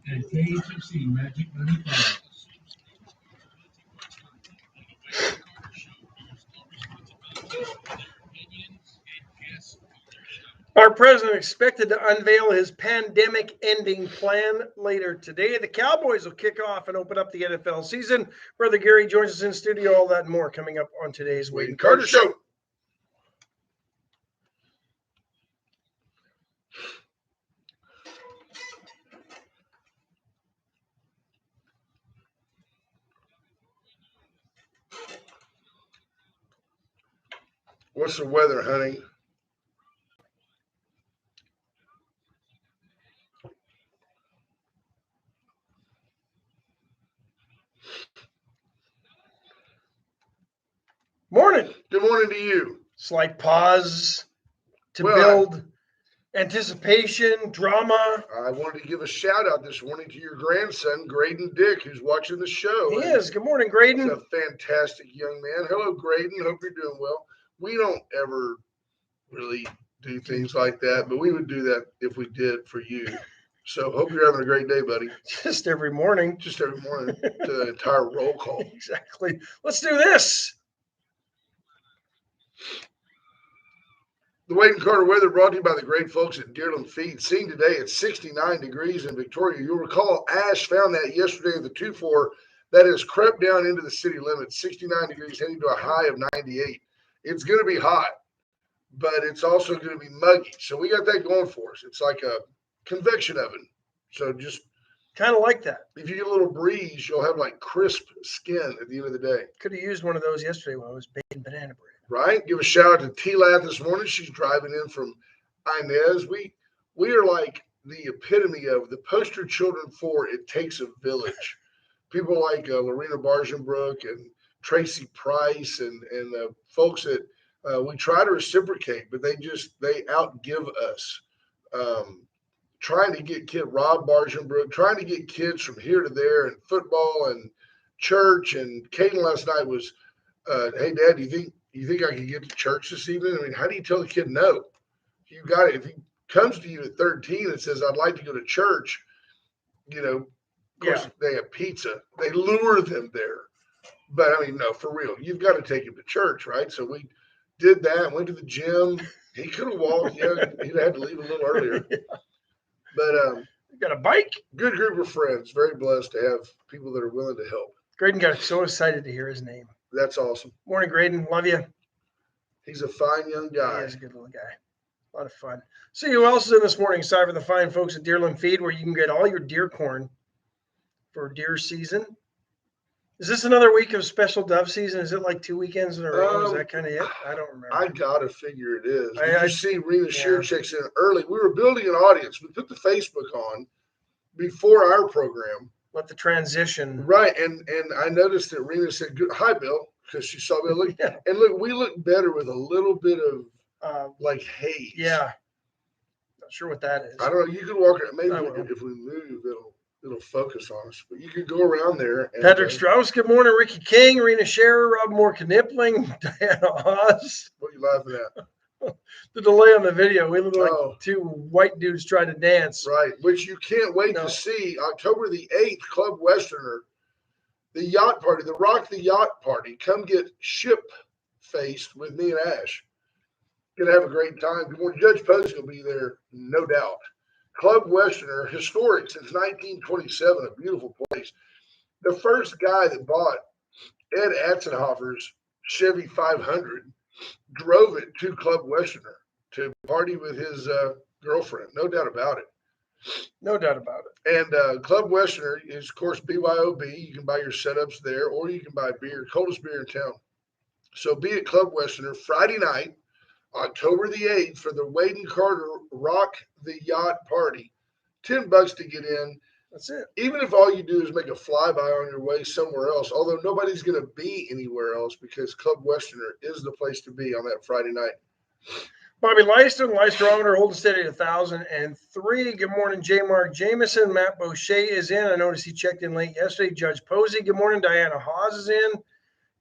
And KHFC Magic 95. Our president expected to unveil his pandemic-ending plan later today. The Cowboys will kick off and open up the NFL season. Brother Gary joins us in studio. All that and more coming up on today's Wade and Carter Show. What's the weather, honey? Morning. Good morning to you. Slight pause to build anticipation, drama. I wanted to give a shout out this morning to your grandson, Graydon Dick, who's watching the show. He is. Good morning, Graydon. He's a fantastic young man. Hello, Graydon. Hope you're doing well. We don't ever really do things like that, but we would do that if we did for you. So hope you're having a great day, buddy. Just every morning. Just every morning. The entire roll call. Exactly. Let's do this. The Wade and Carter weather brought to you by the great folks at Deerland Feed. Seen today at 69 degrees in Victoria. You'll recall Ash found that yesterday at the 2-4. That has crept down into the city limits. 69 degrees heading to a high of 98. It's going to be hot, but it's also going to be muggy. So we got that going for us. It's like a convection oven. So just kind of like that. If you get a little breeze, you'll have like crisp skin at the end of the day. Could have used one of those yesterday when I was baking banana bread. Right? Give a shout out to T-Lat this morning. She's driving in from Inez. We are like the epitome of the poster children for It Takes a Village. People like Lorena Bargenbrook and Tracy Price and folks that we try to reciprocate, but they outgive us. Trying to get Rob Bargenbrook, trying to get kids from here to there and football and church. And Caden last night was, hey, Dad, do you think I can get to church this evening? I mean, how do you tell the kid no? You got it. If he comes to you at 13 and says, I'd like to go to church, of course, they have pizza. They lure them there. But, I mean, no, for real. You've got to take him to church, right? So we did that, went to the gym. He could have walked. Yeah, he'd had to leave a little earlier. Yeah. But you got a bike? Good group of friends. Very blessed to have people that are willing to help. Graydon got so excited to hear his name. That's awesome. Morning, Graydon. Love you. He's a fine young guy. He is a good little guy. A lot of fun. See who else is in this morning? Aside from the fine folks at Deerland Feed, where you can get all your deer corn for deer season. Is this another week of special dove season? Is it like 2 weekends in a row? Is that kind of it? I don't remember. I got to figure it is. Did you see Rena Shear checks in early? We were building an audience. We put the Facebook on before our program. Let the transition. Right. And I noticed that Rena said, hi, Bill, because she saw me. Look, and look, we look better with a little bit of like haze. Yeah. Not sure what that is. I don't know. You could walk around. Maybe if we move, it'll focus on us. But you could go around there. And, Patrick Strauss, good morning. Ricky King, Rena Scherer, Rob Moore Knipling, Diana Haas. What are you laughing at? The delay on the video. We look like two white dudes trying to dance. Right, which you can't wait to see. October the 8th, Club Westerner, the yacht party, the Rock the Yacht Party. Come get ship-faced with me and Ash. Gonna have a great time. Good morning. Judge Posey will be there, no doubt. Club Westerner, historic since 1927, a beautiful place. The first guy that bought Ed Atzenhofer's Chevy 500 drove it to Club Westerner to party with his girlfriend. No doubt about it. No doubt about it. And Club Westerner is, of course, BYOB. You can buy your setups there, or you can buy beer, coldest beer in town. So be at Club Westerner Friday night, October the 8th, for the Wade and Carter Rock the Yacht Party. $10 to get in. That's it. Even if all you do is make a flyby on your way somewhere else, although nobody's going to be anywhere else because Club Westerner is the place to be on that Friday night. Bobby Leister, the Leisterometer, holding steady at 1,003. Good morning, J. Mark Jameson. Matt Boucher is in. I noticed he checked in late yesterday. Judge Posey, good morning. Diana Hawes is in.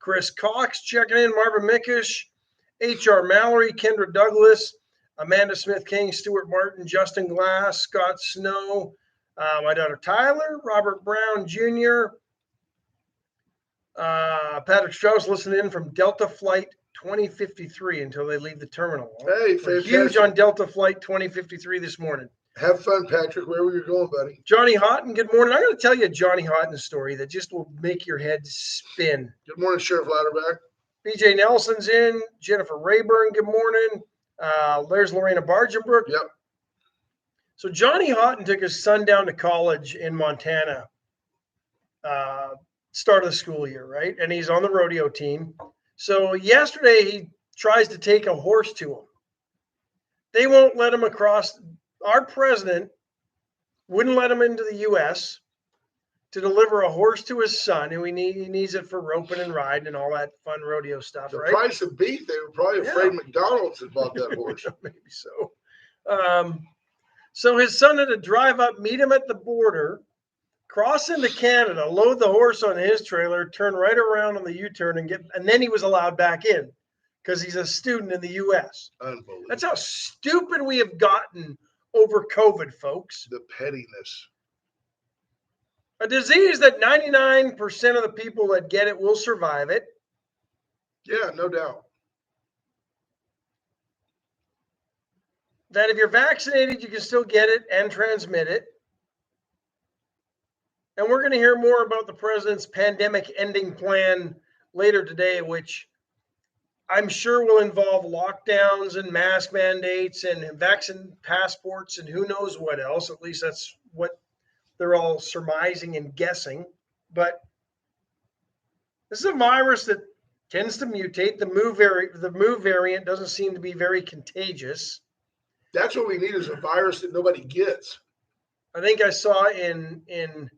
Chris Cox checking in, Marvin Mickish, H.R. Mallory, Kendra Douglas, Amanda Smith King, Stuart Martin, Justin Glass, Scott Snow, my daughter Tyler, Robert Brown Jr., Patrick Strauss listening in from Delta Flight 2053 until they leave the terminal. Hey, We're fantastic. huge on Delta Flight 2053 this morning. Have fun, Patrick, wherever you're going, buddy. Johnny Houghton, good morning. I'm going to tell you a Johnny Houghton story that just will make your head spin. Good morning, Sheriff Louderback. BJ Nelson's in. Jennifer Rayburn, good morning. There's Lorena Bargenbrook. Yep. So Johnny Houghton took his son down to college in Montana, start of the school year, right? And he's on the rodeo team. So yesterday he tries to take a horse to him. They won't let him across. Our president wouldn't let him into the U.S. to deliver a horse to his son, who he needs it for roping and riding and all that fun rodeo stuff, The right? price of beef, they were probably afraid McDonald's had bought that horse. Maybe so. So his son had to drive up, meet him at the border, cross into Canada, load the horse on his trailer, turn right around on the U-turn and then he was allowed back in because he's a student in the U.S. Unbelievable. That's how stupid we have gotten over COVID, folks. The pettiness. A disease that 99% of the people that get it will survive it. Yeah, no doubt. That if you're vaccinated, you can still get it and transmit it. And we're going to hear more about the president's pandemic ending plan later today, which I'm sure will involve lockdowns and mask mandates and vaccine passports and who knows what else. At least that's what they're all surmising and guessing. But this is a virus that tends to mutate. The Mu variant doesn't seem to be very contagious. That's what we need, is a virus that nobody gets. I think I saw in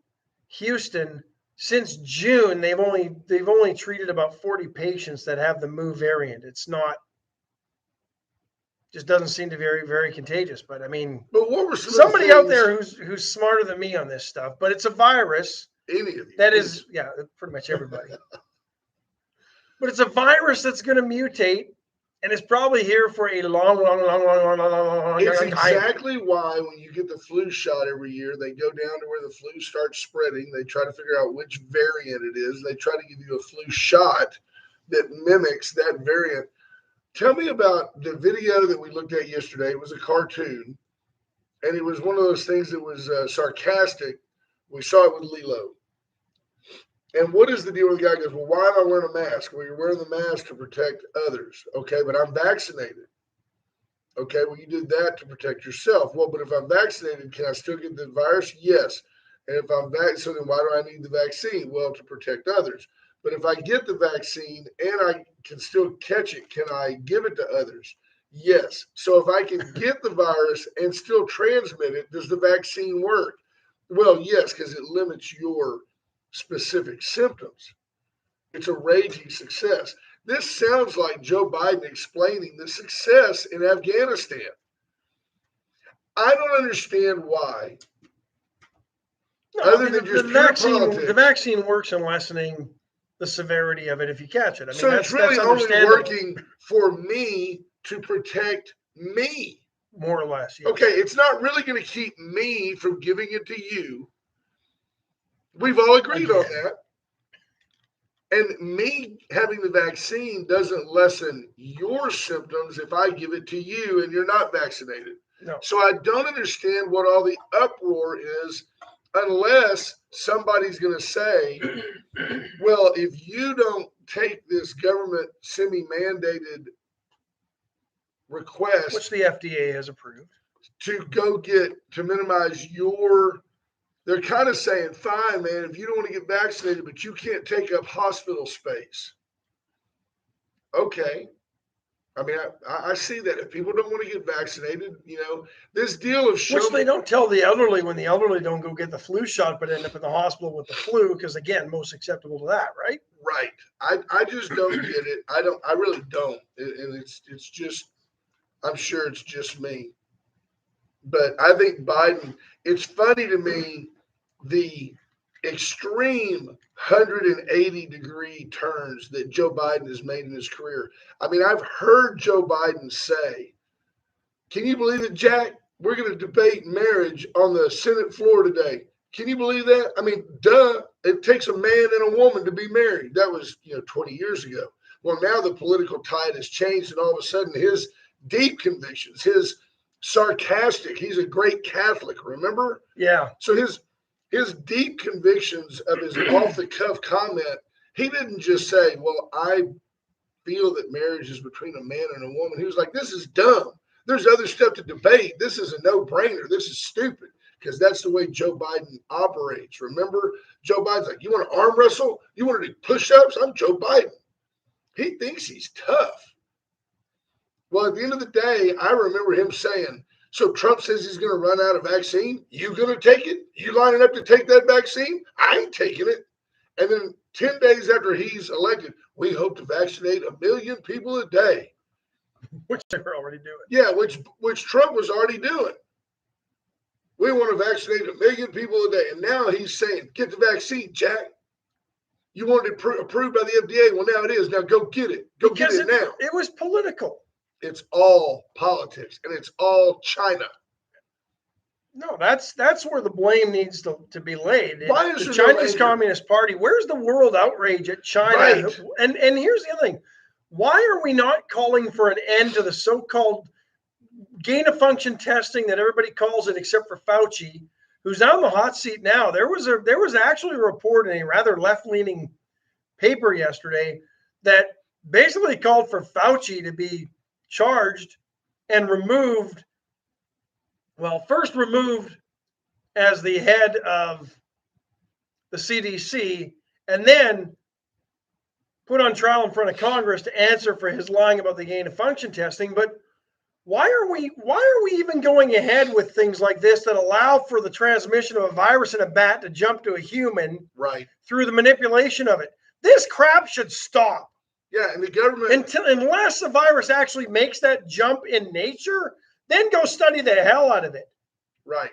Houston, since June, they've only treated about 40 patients that have the Mu variant. It's not, just doesn't seem to be very, very contagious. But I mean, But what were some somebody of the out things, there who's smarter than me on this stuff? But it's a virus any of you, that is, yeah, pretty much everybody. But it's a virus that's going to mutate, and it's probably here for a long it's time. exactly why when you get the flu shot every year, they go down to where the flu starts spreading. They try to figure out which variant it is. They try to give you a flu shot that mimics that variant. Tell me about the video that we looked at yesterday. It was a cartoon, and it was one of those things that was sarcastic. We saw it with Lilo. And what is the deal with the guy goes, well, why am I wearing a mask? Well, you're wearing the mask to protect others. Okay, but I'm vaccinated. Okay, well, you did that to protect yourself. Well, but if I'm vaccinated, can I still get the virus? Yes. And if I'm vaccinated, so then why do I need the vaccine? Well, to protect others. But if I get the vaccine and I can still catch it, can I give it to others? Yes. So if I can get the virus and still transmit it, does the vaccine work? Well, yes, because it limits your specific symptoms. It's a raging success. This sounds like Joe Biden explaining the success in Afghanistan. I don't understand why. Other than just pure politics. The vaccine works in lessening the severity of it if you catch it. I mean, so it's really that's only working for me to protect me. More or less, yes. Okay, it's not really going to keep me from giving it to you. We've all agreed on that. And me having the vaccine doesn't lessen your symptoms if I give it to you and you're not vaccinated. No. So I don't understand what all the uproar is unless somebody's going to say, well, if you don't take this government semi-mandated request, which the FDA has approved, to go get, to minimize your, they're kind of saying, fine, man, if you don't want to get vaccinated, but you can't take up hospital space. Okay. I mean, I see that. If people don't want to get vaccinated, you know, this deal of which they don't tell the elderly when the elderly don't go get the flu shot, but end up in the hospital with the flu, because again, most acceptable to that, right? Right. I just don't get it. I really don't. And it's just, I'm sure it's just me. But I think Biden, it's funny to me, extreme 180-degree turns that Joe Biden has made in his career. I mean, I've heard Joe Biden say, can you believe it, Jack? We're going to debate marriage on the Senate floor today. Can you believe that? I mean, duh. It takes a man and a woman to be married. That was, 20 years ago. Well, now the political tide has changed, and all of a sudden his deep convictions, his sarcastic, he's a great Catholic, remember? Yeah. So his deep convictions of his off-the-cuff comment, he didn't just say, well, I feel that marriage is between a man and a woman. He was like, this is dumb. There's other stuff to debate. This is a no-brainer. This is stupid, because that's the way Joe Biden operates. Remember, Joe Biden's like, you want to arm wrestle? You want to do push-ups? I'm Joe Biden. He thinks he's tough. Well, at the end of the day, I remember him saying, so Trump says he's going to run out of vaccine. You going to take it? You lining up to take that vaccine? I ain't taking it. And then 10 days after he's elected, we hope to vaccinate 1 million people a day. Which they were already doing. Yeah, which Trump was already doing. We want to vaccinate 1 million people a day. And now he's saying, get the vaccine, Jack. You wanted it approved by the FDA. Well, now it is. Now go get it. Go get it now. It was political. It's all politics, and it's all China. No, that's where the blame needs to be laid. Why is the there no Chinese anger? Communist Party? Where's the world outrage at China? Right. And here's the other thing. Why are we not calling for an end to the so-called gain of function testing that everybody calls it, except for Fauci, who's on the hot seat now? There was actually a report in a rather left-leaning paper yesterday that basically called for Fauci to be charged and removed. Well, first removed as the head of the CDC, and then put on trial in front of Congress to answer for his lying about the gain of function testing. But why are we even going ahead with things like this that allow for the transmission of a virus in a bat to jump to a human Right. through the manipulation of it? This crap should stop. Yeah, and the government... Unless the virus actually makes that jump in nature, then go study the hell out of it. Right.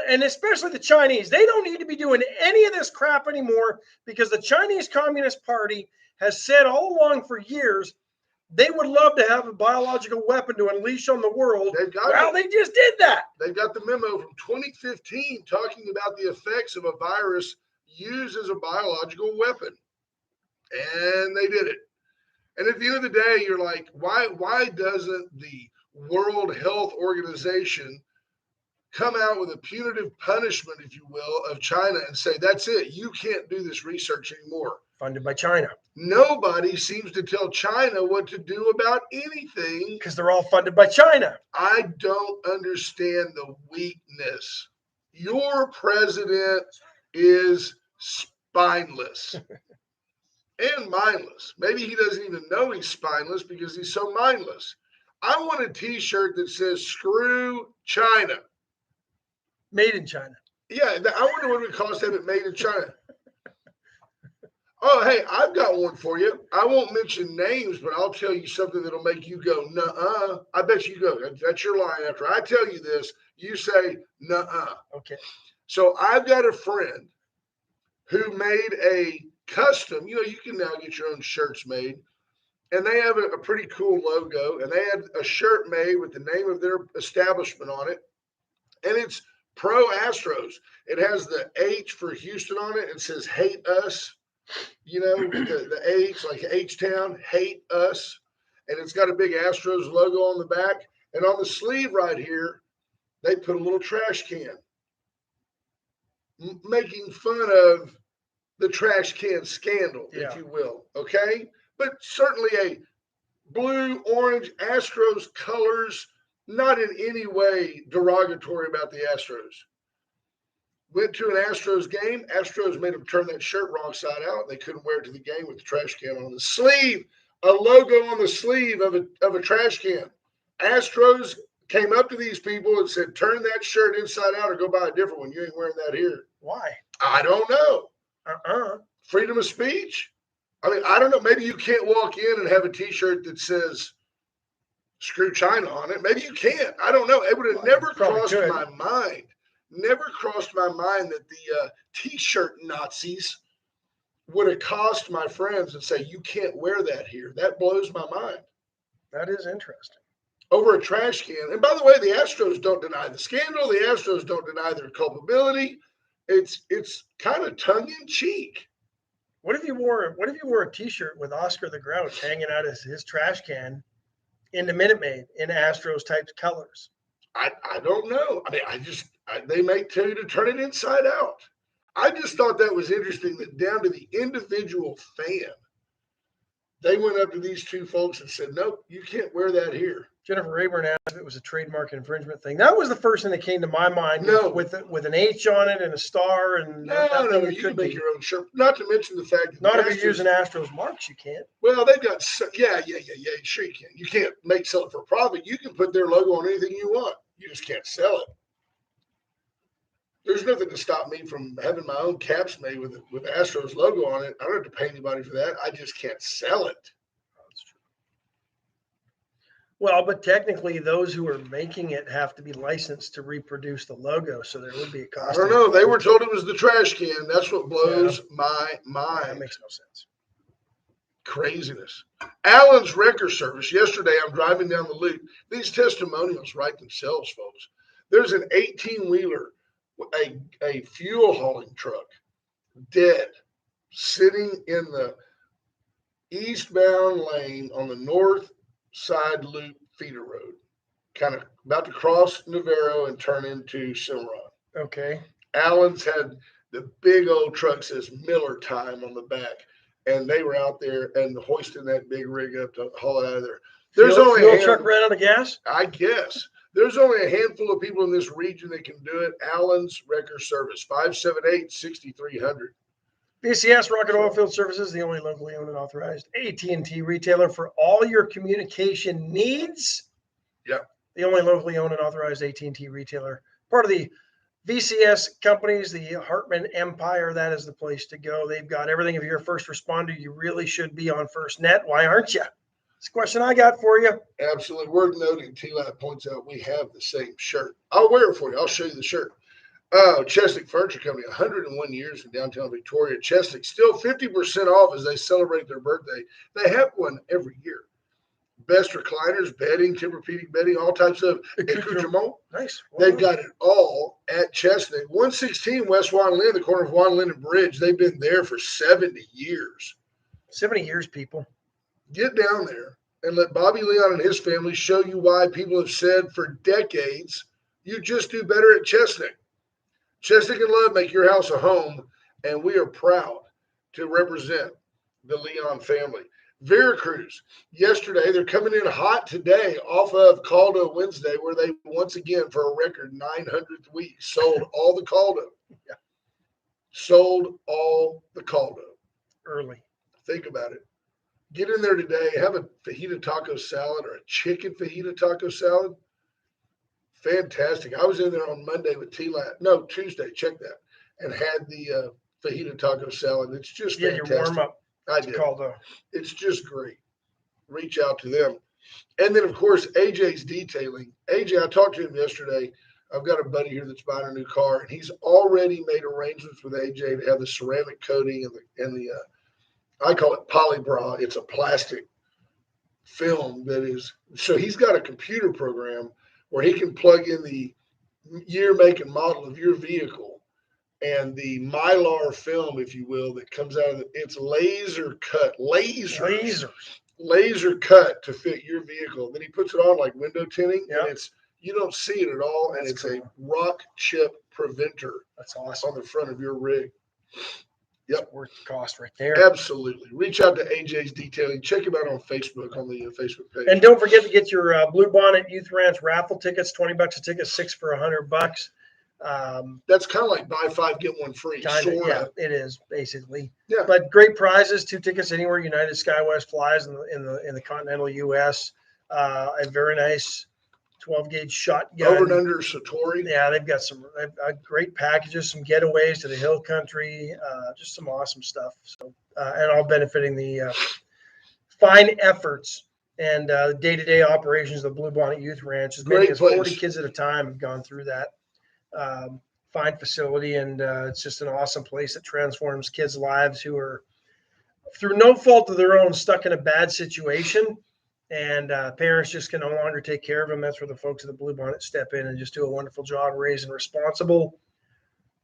And especially the Chinese, they don't need to be doing any of this crap anymore, because the Chinese Communist Party has said all along for years they would love to have a biological weapon to unleash on the world. They just did that. They've got the memo from 2015 talking about the effects of a virus used as a biological weapon. And they did it. And at the end of the day, you're like, why doesn't the World Health Organization come out with a punitive punishment, if you will, of China and say, that's it, you can't do this research anymore? Funded by China. Nobody seems to tell China what to do about anything. Because they're all funded by China. I don't understand the weakness. Your president is spineless and mindless. Maybe he doesn't even know he's spineless because he's so mindless. I want a t-shirt that says, screw China. Made in China. Yeah, I wonder what it would cost to have it made in China. Oh, hey, I've got one for you. I won't mention names, but I'll tell you something that'll make you go, nuh-uh. I bet you go. That's your line. After I tell you this, you say, nuh-uh. Okay. So I've got a friend who made a custom. You can now get your own shirts made. And they have a pretty cool logo. And they had a shirt made with the name of their establishment on it. And it's Pro Astros. It has the H for Houston on it. It says, hate us. The H, like H-Town, hate us. And it's got a big Astros logo on the back. And on the sleeve right here, they put a little trash can, making fun of the trash can scandal, if you will. Okay? But certainly a blue, orange, Astros colors, not in any way derogatory about the Astros. Went to an Astros game. Astros made them turn that shirt wrong side out. They couldn't wear it to the game with the trash can on the sleeve. A logo on the sleeve of a trash can. Astros came up to these people and said, turn that shirt inside out or go buy a different one. You ain't wearing that here. Why? I don't know. Freedom of speech? I mean, I don't know. Maybe you can't walk in and have a t-shirt that says screw China on it. Maybe you can't. I don't know. It would have never crossed my mind Never crossed my mind that the T-shirt Nazis would accost my friends and say, you can't wear that here. That blows my mind. That is interesting. Over a trash can. And by the way, the Astros don't deny the scandal. The Astros don't deny their culpability. It's kind of tongue in cheek. What if you wore a T-shirt with Oscar the Grouch hanging out of his trash can in the Minute Maid in Astros type colors? I don't know. I mean, they may tell you to turn it inside out. I just thought that was interesting that down to the individual fan, they went up to these two folks and said, nope, you can't wear that here. Jennifer Rayburn asked if it was a trademark infringement thing. That was the first thing that came to my mind. No. with an H on it and a star and No, you can make your own shirt. Not to mention the fact that not if you're using Astros marks, you can't. Well, they've got yeah. Sure, you can. You can't sell it for profit. You can put their logo on anything you want. You just can't sell it. There's nothing to stop me from having my own caps made with Astros logo on it. I don't have to pay anybody for that. I just can't sell it. That's true. Well, but technically, those who are making it have to be licensed to reproduce the logo, so there would be a cost. I don't know. They were told it was the trash can. That's what blows my mind. That makes no sense. Craziness. Allen's Wrecker Service. Yesterday, I'm driving down the loop. These testimonials write themselves, folks. There's an 18-wheeler, a fuel hauling truck, dead, sitting in the eastbound lane on the north side loop feeder road, kind of about to cross Navarro and turn into Cimarron. Okay. Allen's had the big old truck says Miller Time on the back, and they were out there and hoisting that big rig up to haul it out of there. There's only fuel truck ran out of gas? I guess. There's only a handful of people in this region that can do it. Allen's Wrecker Service, 578-6300. VCS Rocket Oilfield Services, the only locally owned and authorized AT&T retailer for all your communication needs. Yep. The only locally owned and authorized AT&T retailer. Part of the VCS companies, the Hartman Empire, that is the place to go. They've got everything. If you're a first responder, you really should be on FirstNet. Why aren't you? It's a question I got for you. Absolutely. Worth noting, T-Lab points out we have the same shirt. I'll wear it for you. I'll show you the shirt. Chesnick Furniture Company, 101 years in downtown Victoria. Chesnick, still 50% off as they celebrate their birthday. They have one every year. Best recliners, bedding, Tempur-Pedic bedding, all types of accoutrement. Nice. They've got it all at Chesnick. 116 West Juan Lynn, the corner of Juan Lynn and Bridge. They've been there for 70 years. 70 years, people. Get down there and let Bobby Leon and his family show you why people have said for decades, you just do better at Chesnick. Chesnick and Love make your house a home, and we are proud to represent the Leon family. Veracruz, yesterday, they're coming in hot today off of Caldo Wednesday, where they once again, for a record 900th week, sold all the Caldo. Yeah. Sold all the Caldo. Early. Think about it. Get in there today, have a fajita taco salad or a chicken fajita taco salad. Fantastic. I was in there on Monday with Tuesday, check that, and had the fajita taco salad. It's just fantastic. Your warm up. I did. Caldo. It's just great. Reach out to them. And then, of course, AJ's Detailing. AJ, I talked to him yesterday. I've got a buddy here that's buying a new car, and he's already made arrangements with AJ to have the ceramic coating and the I call it polybra. It's a plastic film that is, so he's got a computer program where he can plug in the year, make, and model of your vehicle and the Mylar film, if you will, that comes out of it's laser cut to fit your vehicle. Then he puts it on like window tinting, and you don't see it at all, and it's cool. A rock chip preventer. That's awesome. On the front of your rig. Yep. It's worth the cost right there. Absolutely. Reach out to AJ's Detailing. Check him out on Facebook, on the Facebook page. And don't forget to get your Blue Bonnet Youth Ranch raffle tickets, $20 a ticket, 6 for $100. That's kind of like buy 5, get 1 free. Yeah, it is basically. Yeah. But great prizes, 2 tickets anywhere United SkyWest flies in the continental U.S. A very nice 12-gauge shotgun. Over and under Satori. Yeah, they've got some great packages, some getaways to the hill country, just some awesome stuff. So, and all benefiting the fine efforts and day-to-day operations of the Blue Bonnet Youth Ranch. As many as 40 kids at a time have gone through that. fine facility, and it's just an awesome place that transforms kids' lives who are, through no fault of their own, stuck in a bad situation, and parents just can no longer take care of them. That's where the folks at the Blue Bonnet step in and just do a wonderful job raising responsible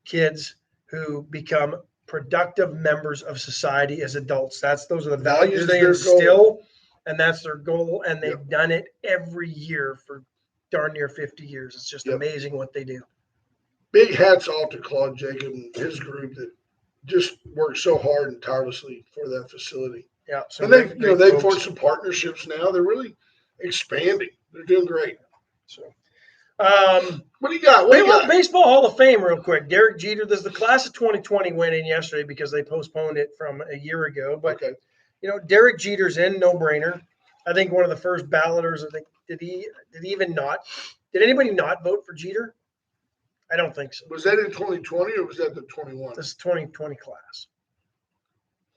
kids who become productive members of society as adults. Those are the values they instill, and that's their goal. And they've done it every year for darn near 50 years. It's just amazing what they do. Big hats off to Claude Jacob and his group that just worked so hard and tirelessly for that facility. Yeah, and they've forged some partnerships now. They're really expanding. They're doing great. So, what do you got? What do you got? Baseball Hall of Fame, real quick. Derek Jeter. There's the class of 2020 went in yesterday because they postponed it from a year ago. But Derek Jeter's in, no brainer. I think one of the first balloters. I think did anybody not vote for Jeter? I don't think so. Was that in 2020 or was that the 21? This is 2020 class.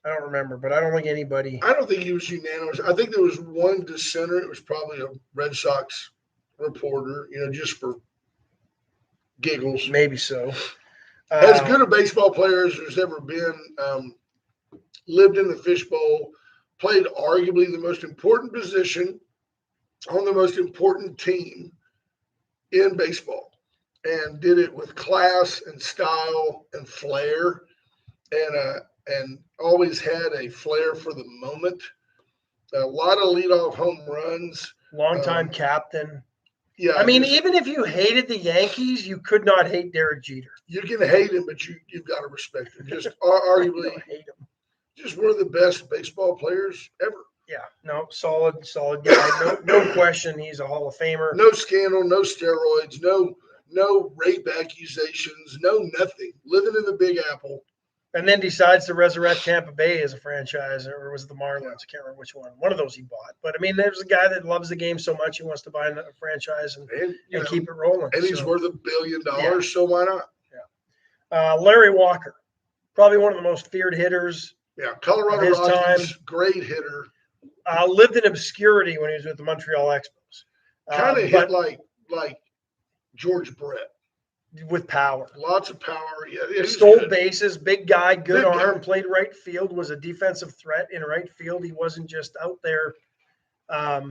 I don't remember, but I don't think anybody. I don't think he was unanimous. I think there was one dissenter. It was probably a Red Sox reporter, just for giggles. Maybe so. As good a baseball player as there's ever been, lived in the fishbowl, played arguably the most important position on the most important team in baseball, and did it with class and style and flair, and always had a flair for the moment. A lot of leadoff home runs. Longtime captain. Yeah, I mean, even if you hated the Yankees, you could not hate Derek Jeter. You can hate him, but you've got to respect him. Just arguably, hate him. Just one of the best baseball players ever. Yeah, no, solid guy. No question, he's a Hall of Famer. No scandal, no steroids, no rape accusations, no nothing. Living in the Big Apple. And then decides to resurrect Tampa Bay as a franchise, or was it the Marlins? I can't remember which one. One of those he bought. But, I mean, there's a guy that loves the game so much he wants to buy a franchise and keep it rolling. And he's worth $1 billion, so why not? Yeah. Larry Walker, probably one of the most feared hitters. Yeah, Colorado Rockies, great hitter. Lived in obscurity when he was with the Montreal Expos. Kind of hit like George Brett. With power. Lots of power. Yeah, stole bases, big guy, good arm, played right field, was a defensive threat in right field. He wasn't just out there, but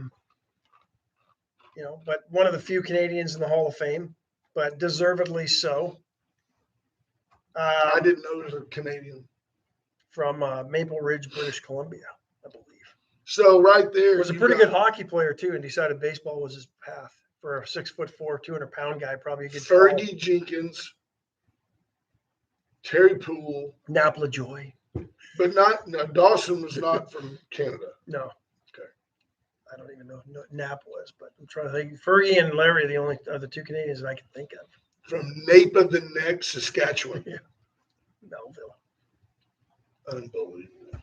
one of the few Canadians in the Hall of Fame, but deservedly so. I didn't know he was a Canadian. From Maple Ridge, British Columbia, I believe. So right there. Was a pretty good hockey player, too, and decided baseball was his path. For a 6'4", 200-pound guy, probably a good Fergie Jenkins, Terry Poole, Nap LaJoy, but Dawson was not from Canada. No, okay, I don't even know who Nap was, but I'm trying to think. Fergie and Larry are the two Canadians that I can think of. From Nape of the Neck, Saskatchewan. Yeah, Melville. Unbelievable.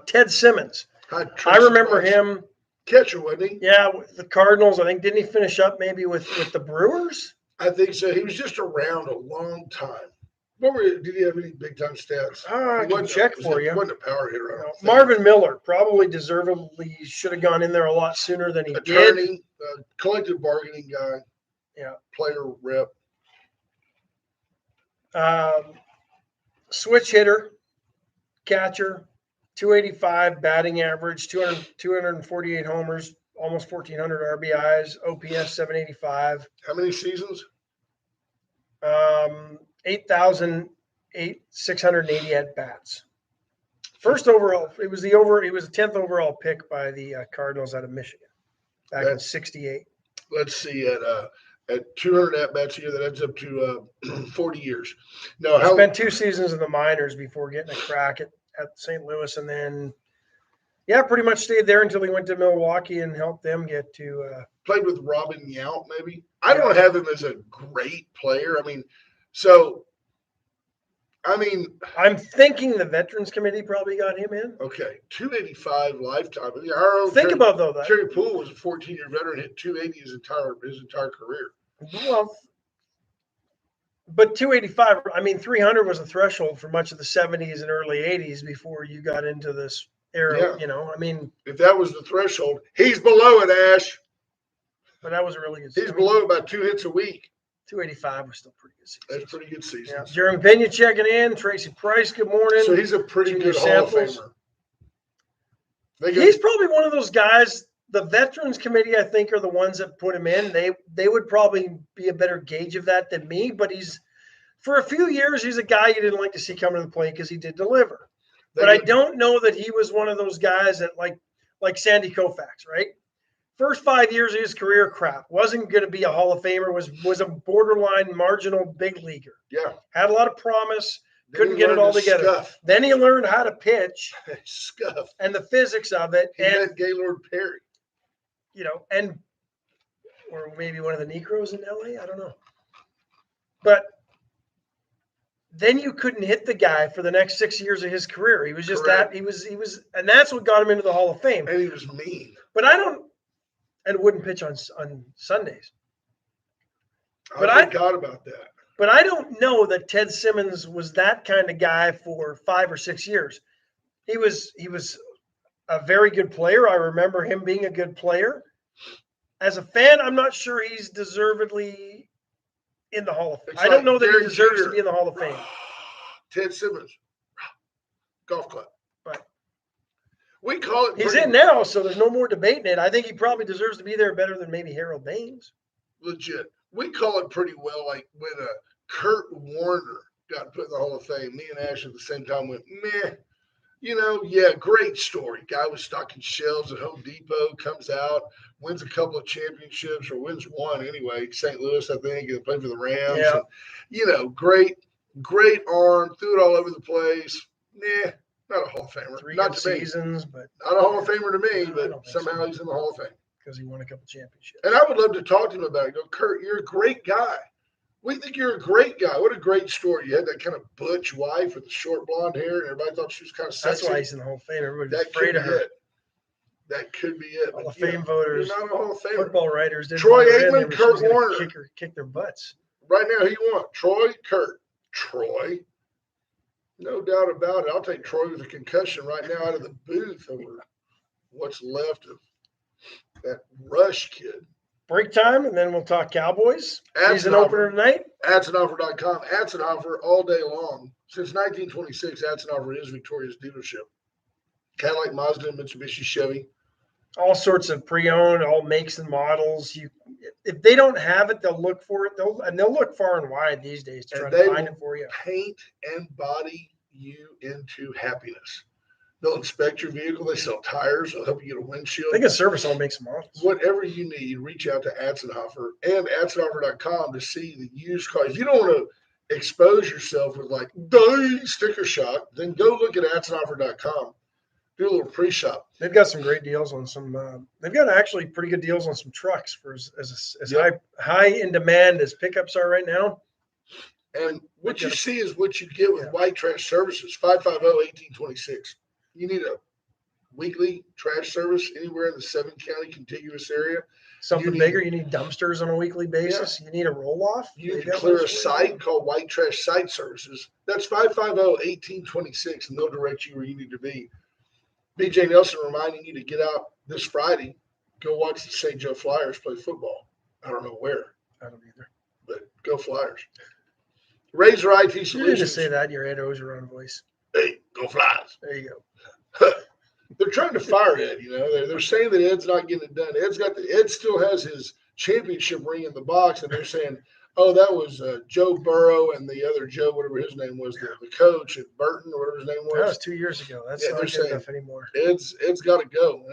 Ted Simmons. I remember him. Catcher, wasn't he? Yeah, with the Cardinals. I think, didn't he finish up maybe with the Brewers? I think so. He was just around a long time. Did he have any big time stats? I can check for you. He wasn't a power hitter. Marvin Miller probably deservedly should have gone in there a lot sooner than he did. Collective bargaining guy. Yeah. Player rep. Switch hitter, catcher. 285 batting average, 248 homers, almost 1,400 RBIs, OPS 785. How many seasons? 8,680 at bats. First overall, it was a 10th overall pick by the Cardinals out of Michigan back in '68. Let's see, at 200 at bats a year, that adds up to 40 years. No, he spent 2 seasons in the minors before getting a crack at St. Louis, and then pretty much stayed there until he went to Milwaukee and helped them get to played with Robin Yount, maybe. I don't have him as a great player. I'm thinking the Veterans Committee probably got him in. Okay, 285 lifetime. About though that Terry Poole was a 14-year veteran, hit 280 his entire career. Well, but 285, 300 was a threshold for much of the 70s and early 80s before you got into this era, If that was the threshold, he's below it, Ash. But that was a really good He's below about 2 hits a week. 285 was still pretty good season. That's pretty good season. Yeah. Jeremy Pena checking in. Tracy Price, good morning. So he's a pretty Junior good Hall of Samples. Famer. He's probably one of those guys. The Veterans Committee, I think, are the ones that put him in. They would probably be a better gauge of that than me. But for a few years, he's a guy you didn't like to see come to the plate because he did deliver. But I don't know that he was one of those guys that like Sandy Koufax, right? First 5 years of his career, crap. Wasn't going to be a Hall of Famer. Was a borderline marginal big leaguer. Yeah. Had a lot of promise. Couldn't get it all together. Scuff. Then he learned how to pitch. Scuff. And the physics of it. He met Gaylord Perry. Or maybe one of the Negros in LA. I don't know. But then you couldn't hit the guy for the next 6 years of his career. He was just Correct. he was, and that's what got him into the Hall of Fame. And he was mean. But and wouldn't pitch on Sundays. I forgot about that. But I don't know that Ted Simmons was that kind of guy for 5 or 6 years. He was a very good player. I remember him being a good player. As a fan, I'm not sure he's deservedly in the Hall of Fame. I don't know that he deserves to be in the Hall of Fame. Ted Simmons, golf club. But we call it. He's in now, so there's no more debating it. I think he probably deserves to be there better than maybe Harold Baines. Legit. We call it pretty well. Like when Kurt Warner got put in the Hall of Fame, me and Ash at the same time went, meh. Great story. Guy was stocking shelves at Home Depot, comes out, wins a couple of championships, or wins one anyway. St. Louis, I think, and played for the Rams. Yeah. And, great arm, threw it all over the place. Nah, not a Hall of Famer. Three not good to seasons, me. but Not a Hall of Famer to me, I but don't think somehow so. he's in the Hall of Fame. Because he won a couple championships. And I would love to talk to him about it. Go, Kurt, you're a great guy. We think you're a great guy. What a great story. You had that kind of butch wife with the short blonde hair, and everybody thought she was kind of sexy. That's why he's in the Hall of Fame. Everybody's That afraid could of be her. it. That could be it. Hall But, of Fame voters, you're not a Hall of Famer. football writers didn't Troy want her in Aikman, there, but Kurt she was gonna Warner. kick their butts. Right now, who you want? Troy, Kurt. Troy. No doubt about it. I'll take Troy with a concussion right now out of the booth over what's left of that Rush kid. Break time, and then we'll talk Cowboys. He's an Atzenhofer. opener tonight. Atzenhofer.com. Atzenhofer all day long. Since 1926, Atzenhofer is Victoria's dealership. Cadillac, Mazda, Mitsubishi, Chevy. All sorts of pre-owned, all makes and models. If they don't have it, they'll look for it. They'll look far and wide these days to try to find it for you. Paint and body you into happiness. They'll inspect your vehicle. They sell tires. They'll help you get a windshield. They can service all makes and models. Whatever you need, reach out to Atzenhofer and Atzenhofer.com to see the used car. If you don't want to expose yourself with like sticker shock, then go look at Atzenhofer.com. Do a little pre-shop. They've got some great deals on some. They've got actually pretty good deals on some trucks for as high in demand as pickups are right now. And what you see is what you get with White Trash Services, 550-1826. You need a weekly trash service anywhere in the 7-county contiguous area. Something bigger, you need dumpsters on a weekly basis. You need a roll-off. You need to clear a site called White Trash Site Services. That's 550-1826, and they'll direct you where you need to be. BJ Nelson reminding you to get out this Friday, go watch the St. Joe Flyers play football. I don't know where. I don't either. But go Flyers. Razor IT Solutions. You need to say that in your Ed Ogeron voice. Hey, go Flyers. There you go. They're trying to fire Ed, They're saying that Ed's not getting it done. Ed still has his championship ring in the box, and they're saying, oh, that was Joe Burrow and the other Joe, whatever his name was, the coach at Burton or whatever his name was. That was 2 years ago. That's not good enough anymore. Ed's got to go.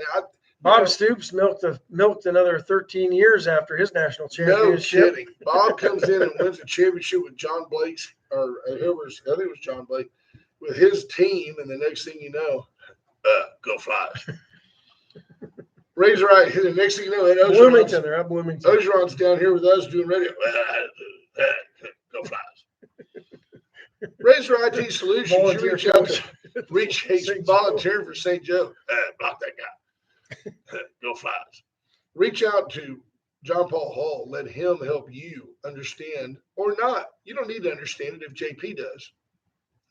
Bob Stoops milked another 13 years after his national championship. No kidding. Bob comes in and wins a championship with John Blake's, or whoever's, I think it was John Blake, with his team, and the next thing you know, go Flyers. Razor right. The next thing you know, Bloomington, they're at Bloomington. Ogeron's down here with us doing radio. Go Flyers. Razor IT Solutions. You reach out to volunteer for St. Joe. Block that guy. Go Flyers. Reach out to John Paul Hall. Let him help you understand or not. You don't need to understand it if JP does.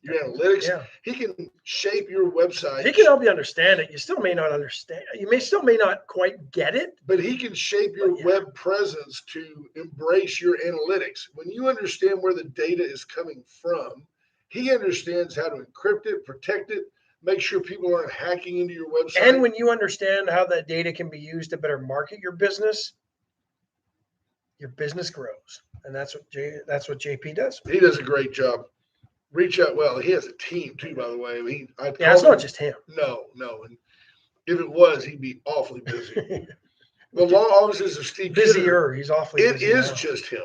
your analytics. Yeah. He can shape your website. He can help you understand it. You still may not understand. You still may not quite get it. But he can shape your web presence to embrace your analytics. When you understand where the data is coming from, he understands how to encrypt it, protect it, make sure people aren't hacking into your website. And when you understand how that data can be used to better market your business grows. And that's what JP does. He does a great job. Reach out. Well, he has a team too, by the way. It's not just him. No. And if it was, he'd be awfully busy. The law offices of Steve Kidder. He's awfully busy. It is just him.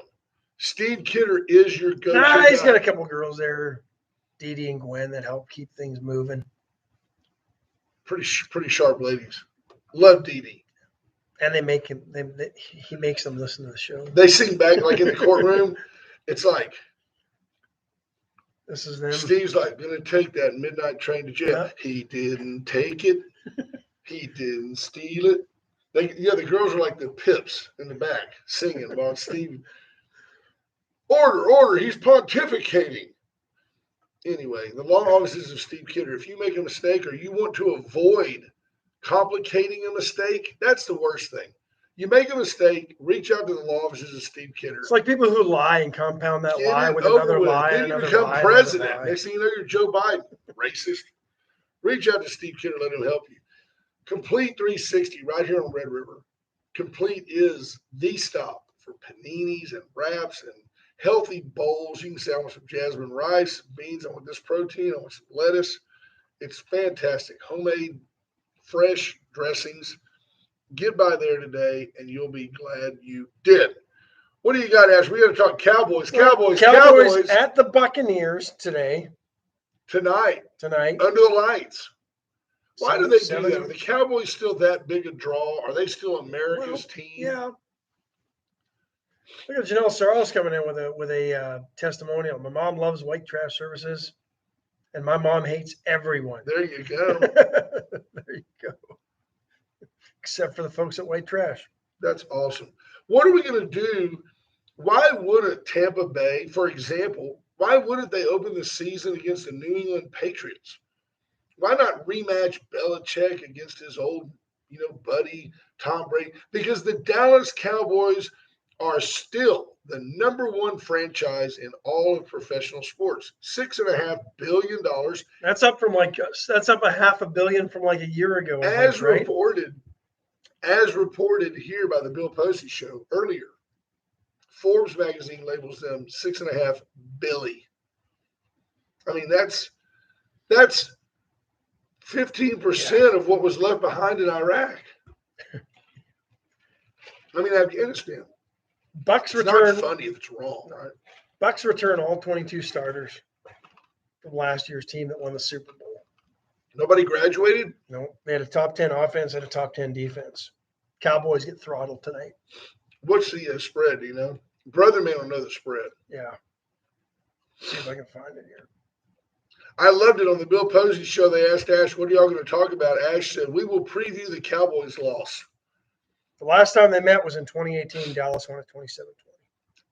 Steve Kidder is your go-to He's guy. got a couple girls there, Dee Dee and Gwen, that help keep things moving. Pretty sharp ladies. Love Dee Dee. And he makes them listen to the show. They sing back like in the courtroom. It's like, this is them. Steve's like, gonna take that midnight train to jail. Yeah. He didn't take it. He didn't steal it. The girls are like the pips in the back singing while Steve. Order, he's pontificating. Anyway, the law offices of Steve Kidder. If you make a mistake or you want to avoid complicating a mistake, that's the worst thing. You make a mistake, reach out to the law offices of Steve Kidder. It's like people who lie and compound that lie with another lie. Then you become president. Next thing you know, you're Joe Biden. Racist. Reach out to Steve Kidder. Let him help you. Complete 360 right here on Red River. Complete is the stop for paninis and wraps and healthy bowls. You can say, I want some jasmine rice, beans, I want this protein, I want some lettuce. It's fantastic. Homemade, fresh dressings. Get by there today, and you'll be glad you did. What do you got, Ash? We got to talk Cowboys. Cowboys at the Buccaneers today. Tonight. Under the lights. Why do they do that? Are the Cowboys still that big a draw? Are they still America's team? Yeah. Look at Janelle Sarles coming in with a testimonial. My mom loves white trash services, and my mom hates everyone. There you go. There you go. Except for the folks at White Trash. That's awesome. What are we going to do? Why wouldn't Tampa Bay, for example, why wouldn't they open the season against the New England Patriots? Why not rematch Belichick against his old, buddy Tom Brady? Because the Dallas Cowboys are still the number one franchise in all of professional sports. $6.5 billion. That's up from $500 million from like a year ago. As reported here by the Bill Posey show earlier, Forbes magazine labels them $6.5 billion. I mean, that's 15% of what was left behind in Iraq. I mean, Afghanistan. Bucks it's return. Not funny if it's wrong, right? Bucks return all 22 starters from last year's team that won the Super Bowl. Nobody graduated? No, they had a top 10 offense and a top 10 defense. Cowboys get throttled tonight. What's the spread? Do you know? Brother man will know the spread. Yeah. See if I can find it here. I loved it on the Bill Posey show. They asked Ash, what are y'all going to talk about? Ash said, we will preview the Cowboys' loss. The last time they met was in 2018. Dallas won at 27-20.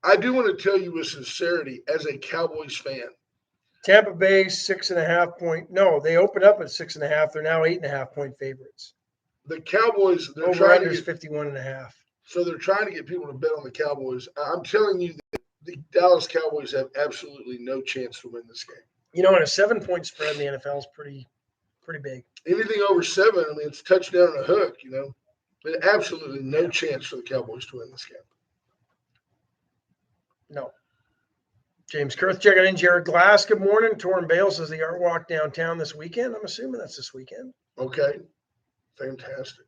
I do want to tell you with sincerity, as a Cowboys fan. Tampa Bay 6.5 point. No, they opened up at 6.5. They're now 8.5 point favorites. The Cowboys, they're over trying under to is 51.5. So they're trying to get people to bet on the Cowboys. I'm telling you that the Dallas Cowboys have absolutely no chance to win this game. And a 7-point spread in the NFL is pretty big. Anything over 7, I mean, it's touchdown and a hook, But absolutely no chance for the Cowboys to win this game. No. James Kurth checking in. Jared Glass, good morning. Torrin Bale says the Art Walk downtown this weekend. I'm assuming that's this weekend. Okay. Fantastic.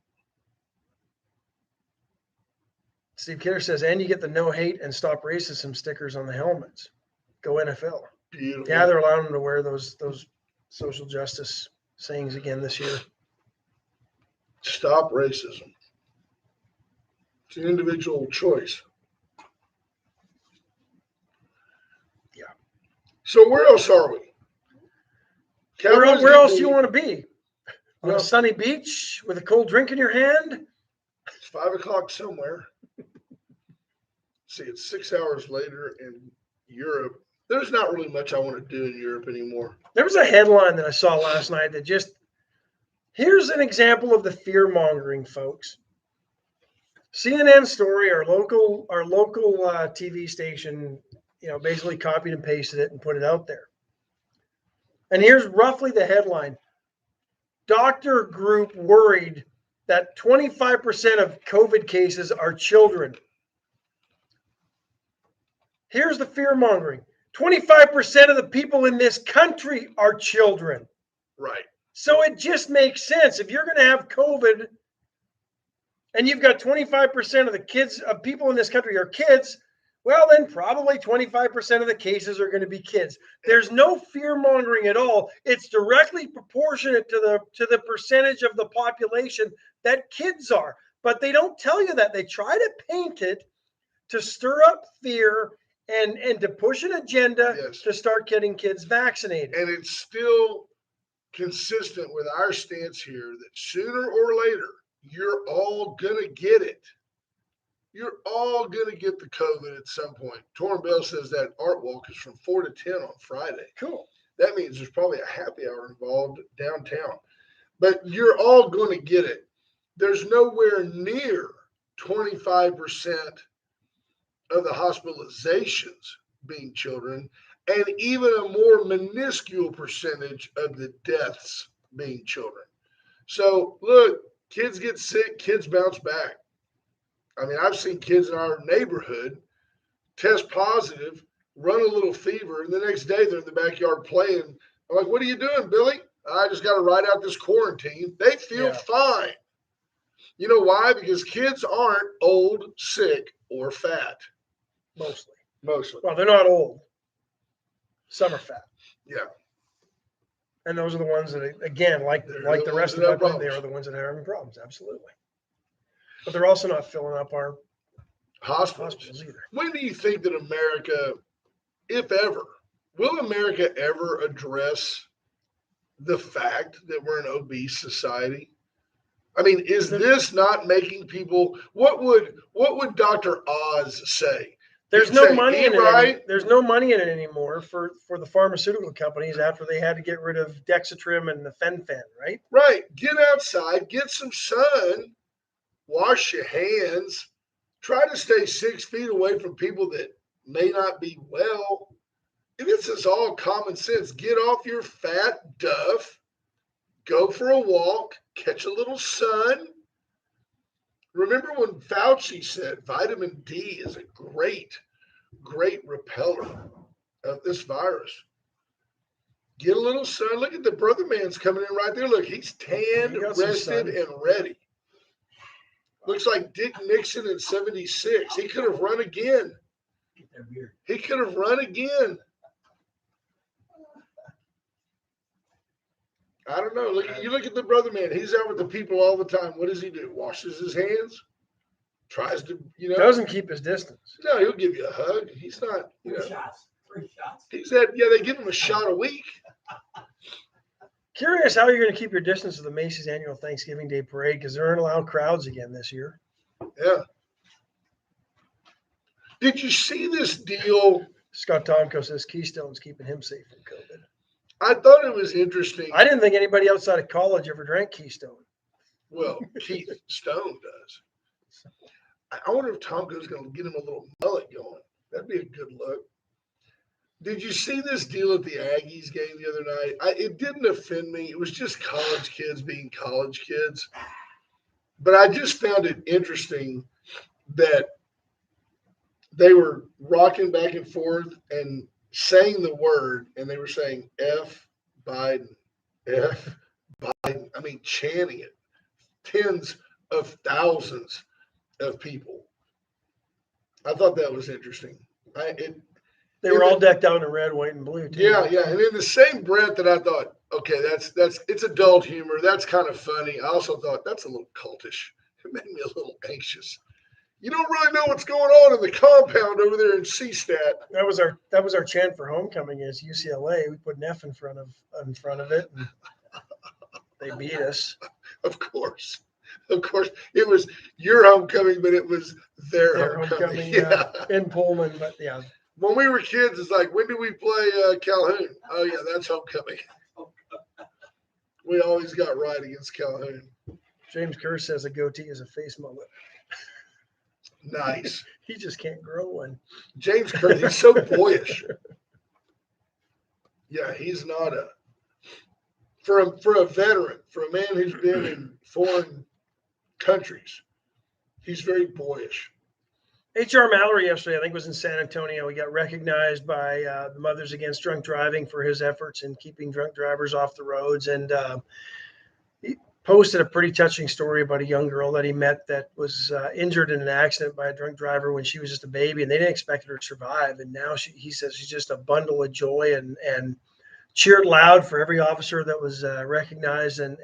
Steve Kidder says, and you get the no hate and stop racism stickers on the helmets. Go NFL. Beautiful. Yeah, they're allowing them to wear those social justice sayings again this year. Stop racism. It's an individual choice. Yeah. So where else are we? Where else do you want to be? On a sunny beach with a cold drink in your hand? It's 5 o'clock somewhere. See, it's 6 hours later in Europe. there's not really much I want to do in Europe anymore. There was a headline that I saw last night that just, here's an example of the fear mongering, folks. CNN story, our local TV station, basically copied and pasted it and put it out there. And here's roughly the headline. Doctor group worried that 25% of COVID cases are children. Here's the fear mongering. 25% of the people in this country are children. Right. So it just makes sense. If you're going to have COVID and you've got 25% of the kids, of people in this country are kids, well, then probably 25% of the cases are going to be kids. There's no fear mongering at all. It's directly proportionate to the percentage of the population that kids are. But they don't tell you that. They try to paint it to stir up fear and to push an agenda to start getting kids vaccinated. And it's still consistent with our stance here that sooner or later, you're all going to get it. You're all going to get the COVID at some point. Torrin Bell says that art walk is from 4 to 10 on Friday. Cool. That means there's probably a happy hour involved downtown. But you're all going to get it. There's nowhere near 25% of the hospitalizations being children, and even a more minuscule percentage of the deaths being children. So, look, kids get sick, kids bounce back. I mean, I've seen kids in our neighborhood test positive, run a little fever, and the next day they're in the backyard playing. I'm like, what are you doing, Billy? I just got to ride out this quarantine. They feel fine. You know why? Because kids aren't old, sick, or fat. Mostly. Well, they're not old. Some are fat. Yeah. And those are the ones that, again, like the rest of the population, they are the ones that are having problems. Absolutely. But they're also not filling up our hospitals either. When do you think that America, if ever, will America ever address the fact that we're an obese society? I mean, is this not making people? What would Dr. Oz say? There's no money in it. There's no money in it anymore for the pharmaceutical companies after they had to get rid of Dexatrim and the Fen-Phen, right? Right. Get outside, get some sun, wash your hands, try to stay 6 feet away from people that may not be well. This is all common sense. Get off your fat duff, go for a walk, catch a little sun. Remember when Fauci said vitamin D is a great repeller of this virus. Get a little sun. Look at the brother man's coming in right there. Look, he's tanned, rested, and ready. Looks like Dick Nixon in 76. He could have run again. I don't know. Look at the brother man. He's out with the people all the time. What does he do? Washes his hands? Tries to, Doesn't keep his distance. No, he'll give you a hug. He's not, 3 shots. 3 shots. He's had, they give him a shot a week. Curious how you're going to keep your distance to the Macy's annual Thanksgiving Day parade because they're going to allow crowds again this year. Yeah. Did you see this deal? Scott Tomko says Keystone's keeping him safe from COVID. I thought it was interesting. I didn't think anybody outside of college ever drank Keystone. Well, Keith Stone does. I wonder if Tomko's going to get him a little mullet going. That'd be a good look. Did you see this deal at the Aggies game the other night? It didn't offend me. It was just college kids being college kids. But I just found it interesting that they were rocking back and forth and saying the word, and they were saying F Biden, F Biden. I mean, chanting it. Tens of thousands of people. I thought that was interesting. They were all decked out in red, white, and blue, too. Yeah. And in the same breath that I thought, okay, it's adult humor. That's kind of funny. I also thought that's a little cultish. It made me a little anxious. You don't really know what's going on in the compound over there in C-Stat. That was our chant for homecoming is UCLA. We put an F in front of it, and they beat us. Of course, it was your homecoming, but it was their homecoming. In Pullman. But yeah, When we were kids, it's like, when do we play Calhoun? Oh, yeah, that's homecoming. We always got right against Calhoun. James Kerr says a goatee is a face mullet. Nice. He just can't grow one. James Kerr, he's so boyish. Yeah, he's not for a veteran, for a man who's been in foreign countries, he's very boyish. H.R. Mallory yesterday, I think, was in San Antonio. He got recognized by the Mothers Against Drunk Driving for his efforts in keeping drunk drivers off the roads. And he posted a pretty touching story about a young girl that he met that was injured in an accident by a drunk driver when she was just a baby, and they didn't expect her to survive. And now he says she's just a bundle of joy and cheered loud for every officer that was recognized and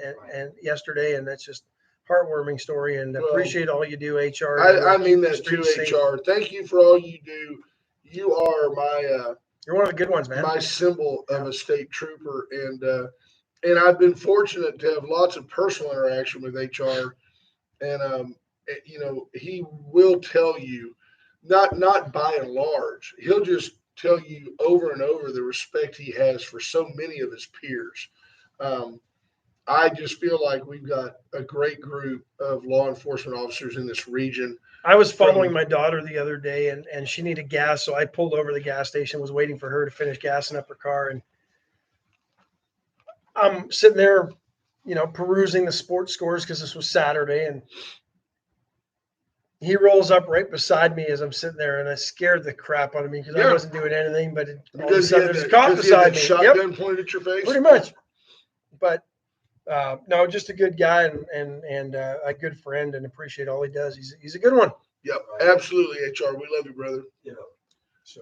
yesterday. And that's just heartwarming story, and appreciate all you do, HR. I mean that too, HR. Thank you for all you do. You are my you're one of the good ones, man. My symbol of a state trooper, and I've been fortunate to have lots of personal interaction with HR, and you know, he will tell you, not by and large, he'll just tell you over and over the respect he has for so many of his peers. I just feel like we've got a great group of law enforcement officers in this region. I was following my daughter the other day, and she needed gas, so I pulled over to the gas station, was waiting for her to finish gassing up her car, and I'm sitting there, you know, perusing the sports scores because this was Saturday, and he rolls up right beside me as I'm sitting there, and I scared the crap out of me because I wasn't doing anything, but all of a sudden there's a cop beside me. Shotgun pointed at your face? Pretty much. But no, just a good guy and a good friend, and appreciate all he does. He's a good one. Yep, absolutely, HR. We love you, brother. Yeah. So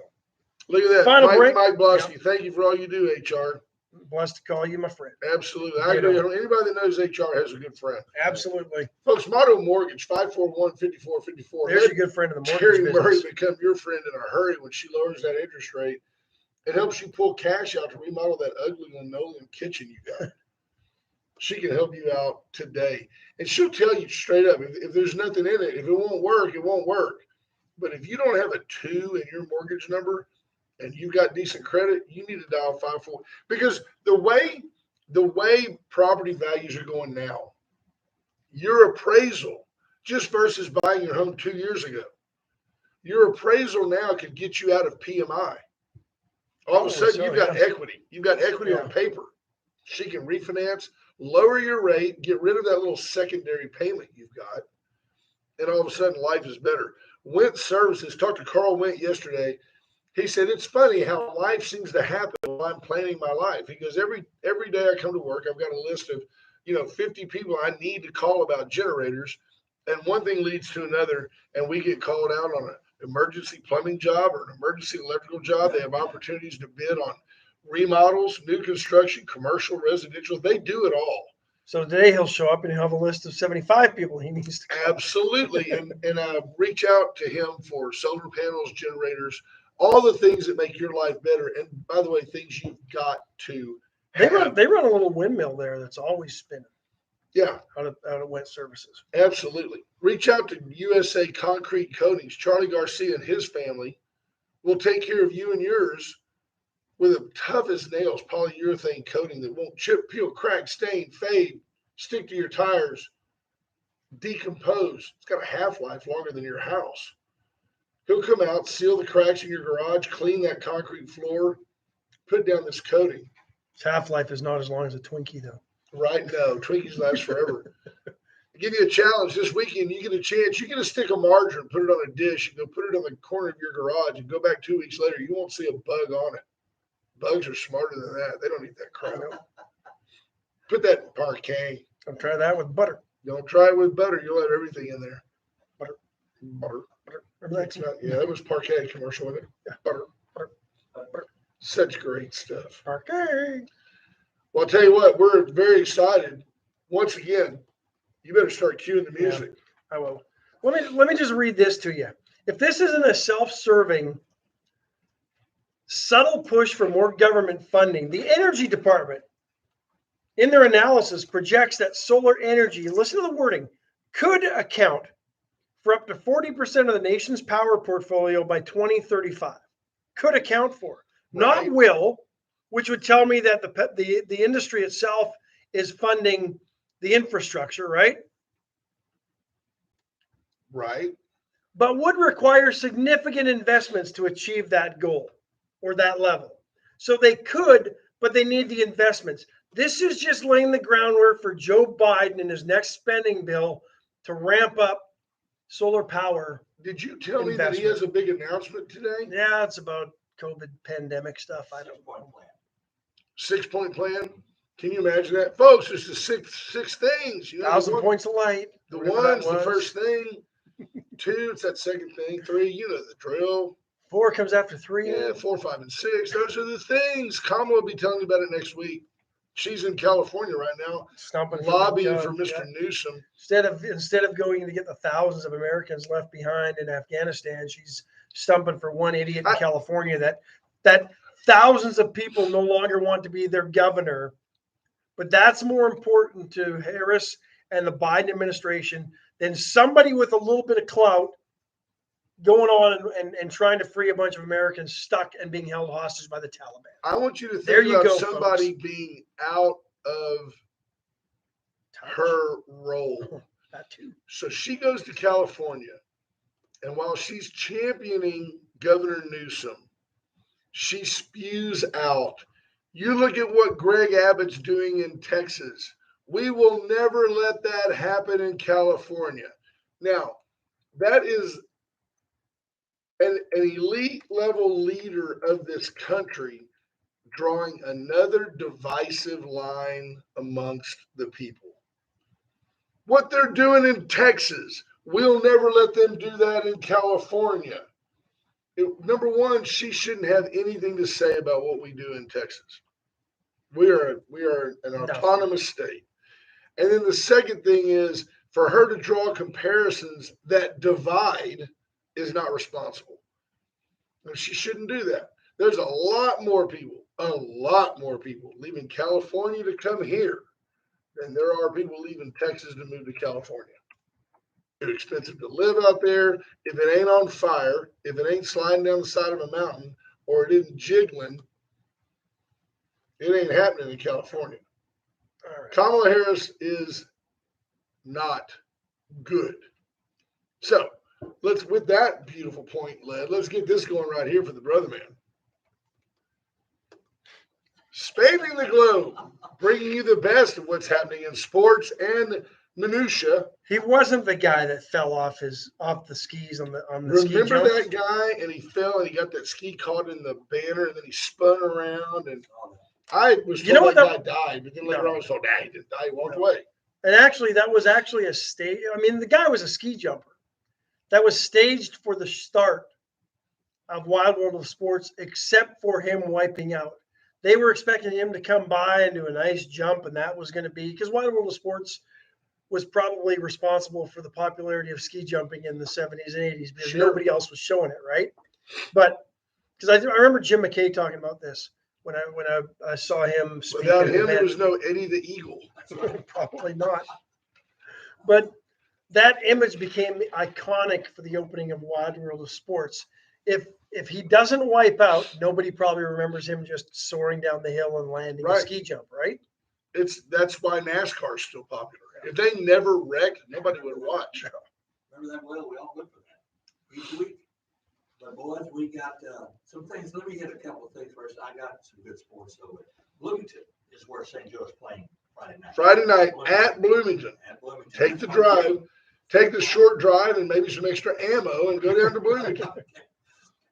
look at that, Mike Blosky. Thank you for all you do, HR. Blessed to call you my friend. Absolutely. I agree. Anybody that knows HR has a good friend. Absolutely. Folks, Motto Mortgage, 541-5454. There's your good friend in the mortgage Terry business. Murray become your friend in a hurry when she lowers that interest rate. It helps you pull cash out to remodel that ugly linoleum kitchen you got. She can help you out today. And she'll tell you straight up, if there's nothing in it, if it won't work, it won't work. But if you don't have a 2 in your mortgage number and you've got decent credit, you need to dial 54. Because the way property values are going now, your appraisal, just versus buying your home 2 years ago, your appraisal now could get you out of PMI. All of a sudden, you've got equity. You've got equity on paper. She can refinance, lower your rate, get rid of that little secondary payment you've got, and all of a sudden life is better. Went Services, talked to Carl Went yesterday. He said, it's funny how life seems to happen while I'm planning my life. He goes, every day I come to work, I've got a list of 50 people I need to call about generators, and one thing leads to another, and we get called out on an emergency plumbing job or an emergency electrical job. They have opportunities to bid on remodels, new construction, commercial, residential. They do it all. So today he'll show up and he'll have a list of 75 people he needs to call. Absolutely. and reach out to him for solar panels, generators, all the things that make your life better. And by the way, things you've got to have. They run a little windmill there that's always spinning. Yeah. Out of Went Services. Absolutely. Reach out to USA Concrete Coatings. Charlie Garcia and his family will take care of you and yours with a tough as nails polyurethane coating that won't chip, peel, crack, stain, fade, stick to your tires, decompose. It's got a half-life longer than your house. He'll come out, seal the cracks in your garage, clean that concrete floor, put down this coating. Its half-life is not as long as a Twinkie, though. Right? No, Twinkies last forever. I'll give you a challenge this weekend. You get a chance. You get a stick of margarine, put it on a dish, and go put it on the corner of your garage, and go back 2 weeks later. You won't see a bug on it. Bugs are smarter than that. They don't eat that crap. Put that in parquet. Don't try that with butter. Don't try it with butter. You'll have everything in there. Butter. Yeah, that was parquet commercial, wasn't it? Yeah. Butter. Such great stuff. Parquet. Well, I'll tell you what, we're very excited. Once again, you better start cueing the music. Yeah, I will. Let me just read this to you. If this isn't a self-serving, subtle push for more government funding, the Energy Department, in their analysis, projects that solar energy, listen to the wording, could account for up to 40% of the nation's power portfolio by 2035. could account for, Right. not will, which would tell me that the industry itself is funding the infrastructure, right? Right. But would require significant investments to achieve that goal or that level. So they could, but they need the investments. This is just laying the groundwork for Joe Biden in his next spending bill to ramp up solar power. Did you tell me that he has a big announcement today? Yeah, it's about COVID pandemic stuff. I don't know. 6-point plan. Can you imagine that, folks? It's the six things. You know, 1,000 points of light. The whatever that one's the was. first thing. 2, it's that second thing. 3, you know the drill. 4 comes after 3. Yeah, 4, 5, and 6. Those are the things. Kamala will be telling you about it next week. She's in California right now, Stumping lobbying for judge, Mr. yeah. Newsom. Instead of going to get the thousands of Americans left behind in Afghanistan, she's stumping for one idiot in California that thousands of people no longer want to be their governor. But that's more important to Harris and the Biden administration than somebody with a little bit of clout going on and trying to free a bunch of Americans stuck and being held hostage by the Taliban. I want you to think There you about go, somebody folks. being out of her role. That too. So she goes to California, and while she's championing Governor Newsom, she spews out, you look at what Greg Abbott's doing in Texas. We will never let that happen in California. Now, that is an elite level leader of this country drawing another divisive line amongst the people. What they're doing in Texas, we'll never let them do that in California. Number one, she shouldn't have anything to say about what we do in Texas. We are an autonomous state. And then the second thing is for her to draw comparisons that divide is not responsible. And she shouldn't do that. There's a lot more people leaving California to come here than there are people leaving Texas to move to California. It's expensive to live out there. If it ain't on fire, if it ain't sliding down the side of a mountain, or it isn't jiggling, it ain't happening in California. All right. Kamala Harris is not good. So with that beautiful point led, let's get this going right here for the brother man. Spanning the globe, bringing you the best of what's happening in sports and minutia. He wasn't the guy that fell off the skis on the ski jump. Remember that guy, and he fell and he got that ski caught in the banner, and then he spun around, and I was told that guy died, but then later on I was told, he didn't die, he walked away. And actually, that was actually a stage. I mean, the guy was a ski jumper. That was staged for the start of Wild World of Sports, except for him wiping out. They were expecting him to come by and do a nice jump, and that was going to be because Wild World of Sports was probably responsible for the popularity of ski jumping in the 70s and 80s because nobody else was showing it, right? But because I remember Jim McKay talking about this when I saw him speak. Without him, there was no Eddie the Eagle. Probably not. But that image became iconic for the opening of Wild World of Sports. If he doesn't wipe out, nobody probably remembers him just soaring down the hill and landing a ski jump, right? That's why NASCAR is still popular. If they never wrecked, nobody would watch. Remember that well? We all look for that each week. But boys, we got some things. Let me hit a couple of things first. I got some good sports over. Bloomington is where St. Joe's playing Friday night. Friday night at Bloomington. Take the drive, take the short drive, and maybe some extra ammo, and go down to Bloomington.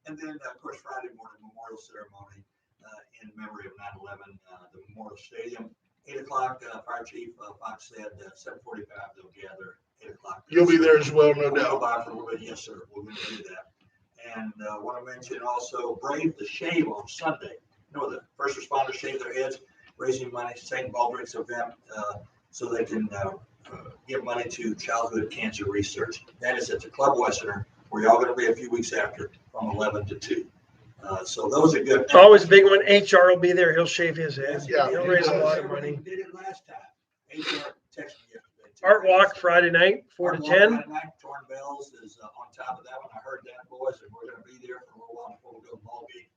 And then, of course, Friday morning memorial ceremony in memory of 9/11, the Memorial Stadium. 8 o'clock, Fire Chief Fox said 7:45 they'll gather. 8 o'clock. You'll be there as well, no doubt. By for a little bit. Yes, sir. We're going to do that. And want to mention also Brave the Shave on Sunday. You know, the first responders shave their heads, raising money, St. Baldrick's event, so they can give money to childhood cancer research. That is at the Club Westerner, where y'all going to be a few weeks after from 11 to 2. So those are good. Always a big one. HR will be there. He'll shave his head. Yeah, he'll raise a lot of money. Did it last time. HR texted me yesterday. Art Walk Friday night, 4 to 10. Friday night, Torn Bells is on top of that one. I heard that, boys, and we're going to be there for a little while before we go to the ball game.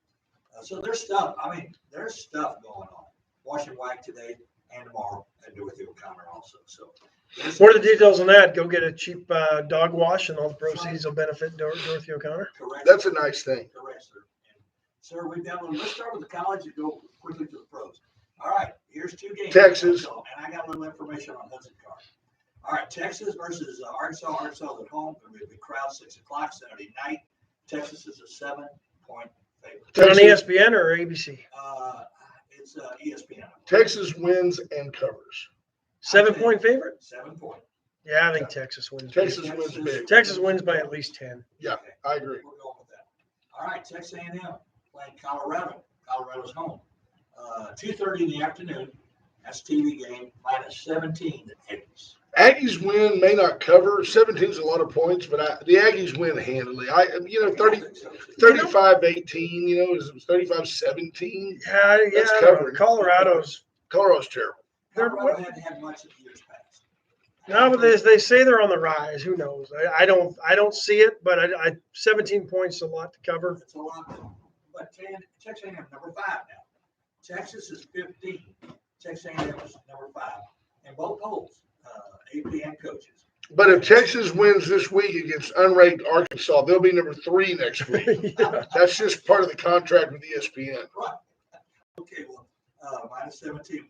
So there's stuff. I mean, there's stuff going on. Washington White today and tomorrow at Dorothy O'Connor also. So What are the details on that? Go get a cheap dog wash, and all the proceeds will benefit Dorothy O'Connor. Correct. That's a nice thing. Correct, sir. And, sir, let's start with the college and go quickly to the pros. All right, here's two games. Texas. And I got a little information on Hudson Card. All right, Texas versus Arkansas. Arkansas at home. There'll be a big crowd, 6 o'clock Saturday night. Texas is a 7-point favorite. Is it on ESPN or ABC? It's ESPN. Texas wins and covers. 7-point favorite? 7 point. Yeah, I think Texas wins. Texas wins big. Texas wins by at least 10. Yeah, I agree. We're going with that. All right, Texas A&M playing Colorado. Colorado's home. 2:30 in the afternoon. That's TV game. -17 the Aggies. Aggies win, may not cover. 17 is a lot of points, but the Aggies win handily. 35-18, is 35-17. Yeah. That's covered. Colorado's Coloro's terrible. Colorado hadn't had much in years past. no, but they say they're on the rise. Who knows? I don't see it, but 17 points is a lot to cover. It's a lot. But Texas A&M number 5 now. Texas is 15. Texas A&M is number 5 in both polls. AP and coaches. But if Texas wins this week against unranked Arkansas, they'll be number 3 next week. Yeah. That's just part of the contract with ESPN. Right. Okay, well, -17.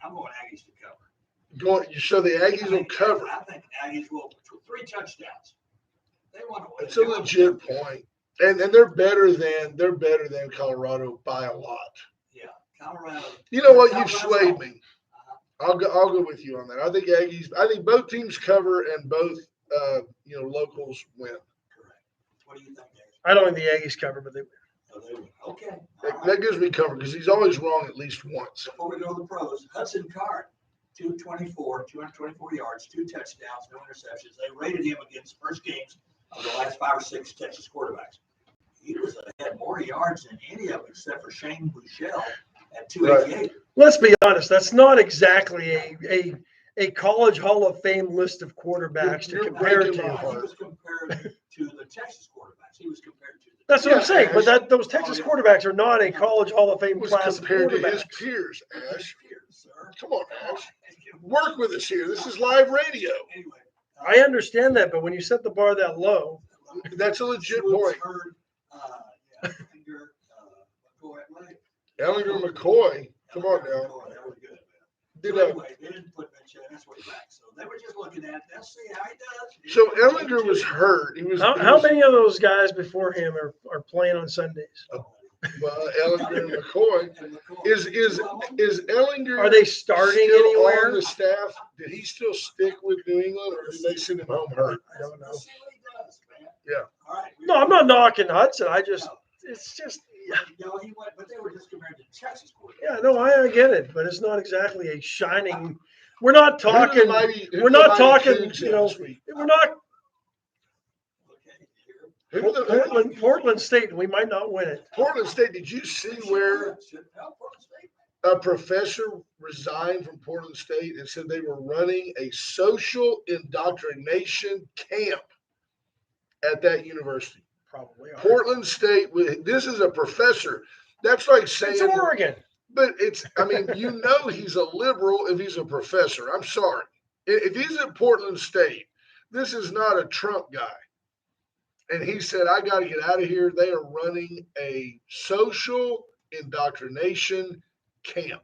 I'm going Aggies to cover. So the Aggies will cover. I think Aggies will 3 touchdowns. They want to win. It's a legit point. And they're better than Colorado by a lot. Yeah, Colorado. You know what? You've Colorado's swayed home. me. I'll go with you on that. I think both teams cover and both locals win. Correct. What do you think, Aggies? I don't think the Aggies cover, but they win. Oh, they win. Okay. All right. That gives me cover because he's always wrong at least once. Before we go to the pros, Hudson Card, 224 yards, 2 touchdowns, no interceptions. They rated him against first games of the last 5 or 6 Texas quarterbacks. He had more yards than any of them except for Shane Buechele at 288. Let's be honest. That's not exactly a college Hall of Fame list of quarterbacks to You're compare breaking my to. heart. He was compared to the Texas quarterbacks. He was compared to the That's what I'm saying. But Ash. those Texas quarterbacks are not a college Hall of Fame Was class of compared to his quarterbacks. peers, Ash. sir. Come on, Ash. Work with us here. This is live radio. Anyway, I understand that, but when you set the bar that low, That's a legit Swoops point. Heard, Finger, McCoy, right? Ellinger McCoy. Come on now. That was good, man. Did So a, anyway, they didn't put Mitchell. That's way back. So they were just looking at. Let's see how he does. so Ellinger was hurt. He was. how many of those guys before him are playing on Sundays? Well, Ellinger and McCoy. And McCoy. Is Ellinger Are they starting still anywhere? on the staff? Did he still stick with New England, or did they send him home hurt? I don't know. Let's see what he does, man. Yeah. All right. No, I'm not knocking Hudson. It's just, No, he went, but they were just compared to Texas quarterback. yeah, no, I get it, but it's not exactly a shining. We're not talking. We're not talking. You know, we're not Portland State. We might not win it. Portland State. Did you see where a professor resigned from Portland State and said they were running a social indoctrination camp at that university? Probably are. Portland State. This is a professor. That's like saying. It's Oregon. But he's a liberal if he's a professor. I'm sorry. If he's at Portland State, this is not a Trump guy. And he said, I got to get out of here. They are running a social indoctrination camp.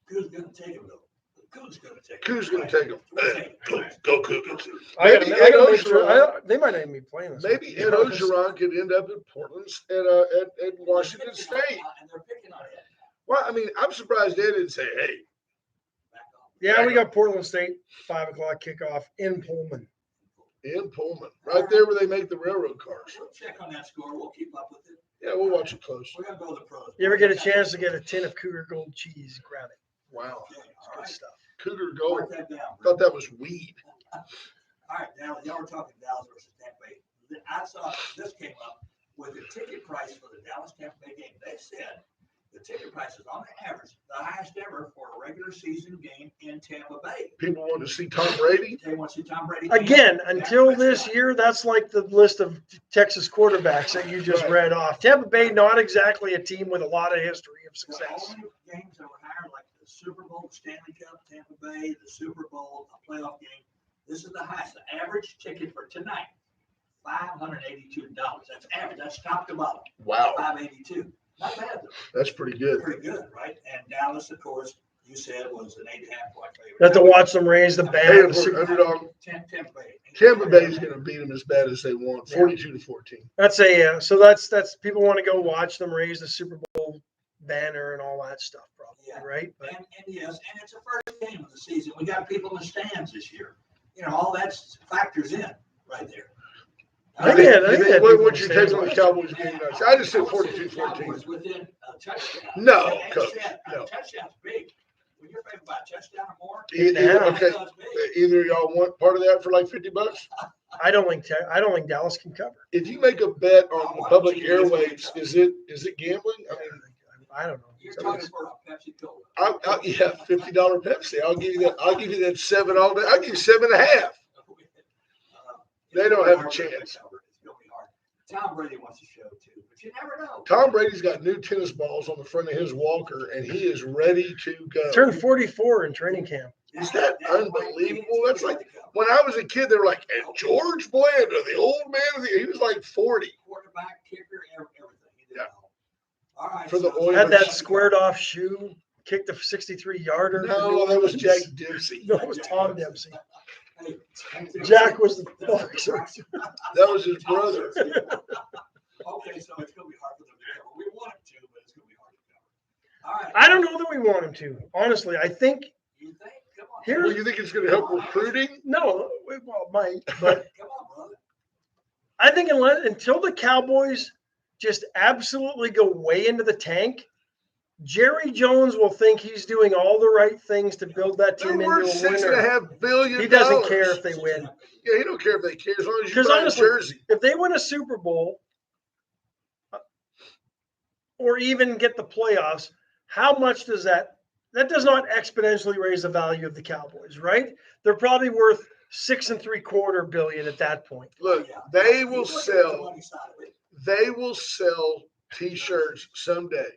Who's going to take him, though? Who's going to take him? Who's going to take him? Go Cougars. I Maybe gotta Ed make sure. Orgeron- They might not even be playing this. Maybe Ed Orgeron could end up at Portland at Washington State. And they're picking on him. Well, I mean, I'm surprised Ed didn't say, hey. Back on. Yeah, we got Portland State 5:00 kickoff in Pullman. In Pullman, right there where they make the railroad cars. We'll check on that score. We'll keep up with it. Yeah, we'll watch it close. We're going to go to the pros. You ever get a chance to get a tin of Cougar Gold cheese? Grab it. Wow. Okay, It's all good right. stuff. Cougar Gold. Mark that down. Thought that was weed. All right, now y'all were talking Dallas versus Tampa Bay. I saw this came up with the ticket price for the Dallas Tampa Bay game. They said the ticket prices on the average, the highest ever for a regular season game in Tampa Bay. People want to see Tom Brady. They want to see Tom Brady. Again, and until Dak this Prescott. year, that's like the list of Texas quarterbacks that you just Right. read off. Tampa Bay, not exactly a team with a lot of history of The success. only games that were higher, like the Super Bowl, the Stanley Cup, Tampa Bay, the Super Bowl, a playoff game. This is the highest. The average ticket for tonight, $582. That's average. That's top to bottom. Wow, $582. Not bad though. that's pretty good. Pretty good, right? And Dallas, of course, you said was an 8.5-point favorite. You have to watch them raise the Hey, band. if we're underdog, Tampa Bay. Tampa Bay's going to beat them as bad as they want, 42-14. That's so that's people want to go watch them raise the Super Bowl banner and all that stuff, probably, Yeah. right? But And yes, and it's the first game of the season. We got people in the stands this year. You know, all that factors in right there. I get it. What's your take on the Cowboys game tonight? I just said 42-14. Was within a touchdown. No, And Coach, no. A touchdown's big. When you're favored by a touchdown or more, Okay, that's big. either of y'all want part of that for like $50. I don't think Dallas can cover. If you make a bet on the public airwaves, is it gambling? I mean, I don't know. You're talking for a Pepsi Cola. yeah, $50 Pepsi. I'll give you that. I'll give you that 7 all day. I'll give you 7.5. They don't have a chance. It's gonna be hard. Tom Brady wants to show too, but you never know. Tom Brady's got new tennis balls on the front of his walker, and he is ready to go. Turned 44 in training camp. Is that unbelievable? That's like when I was a kid. They were like, and George Blanda, the old man of the. He was like 40. Quarterback, kicker, everything. He did Yeah. it all. All right. For the so- Oilers. Had that squared off shoe, kicked a 63-yarder. No, that was Jack Dempsey. No, it was Tom Dempsey. Hey, Jack was the boxer. That was his brother. Okay, so it's gonna be hard for them to cover. We want it to, but it's gonna be hard to cover. All right. I don't know that we want him to. Honestly, I think You think? Come on. Here's- Well, you think it's going to help recruiting? no. Well, it might, but Come on, brother. I think until the Cowboys just absolutely go way into the tank, Jerry Jones will think he's doing all the right things to build that They're team into worth a winner. $6.5 billion. He doesn't care if they win. Yeah, he don't care if they care as long as you Because buy a honestly, jersey. if they win a Super Bowl or even get the playoffs, how much does that does not exponentially raise the value of the Cowboys, right? They're probably worth $6.75 billion at that point. Look, Yeah. they will You look at the sell. money side of it. They will sell T-shirts someday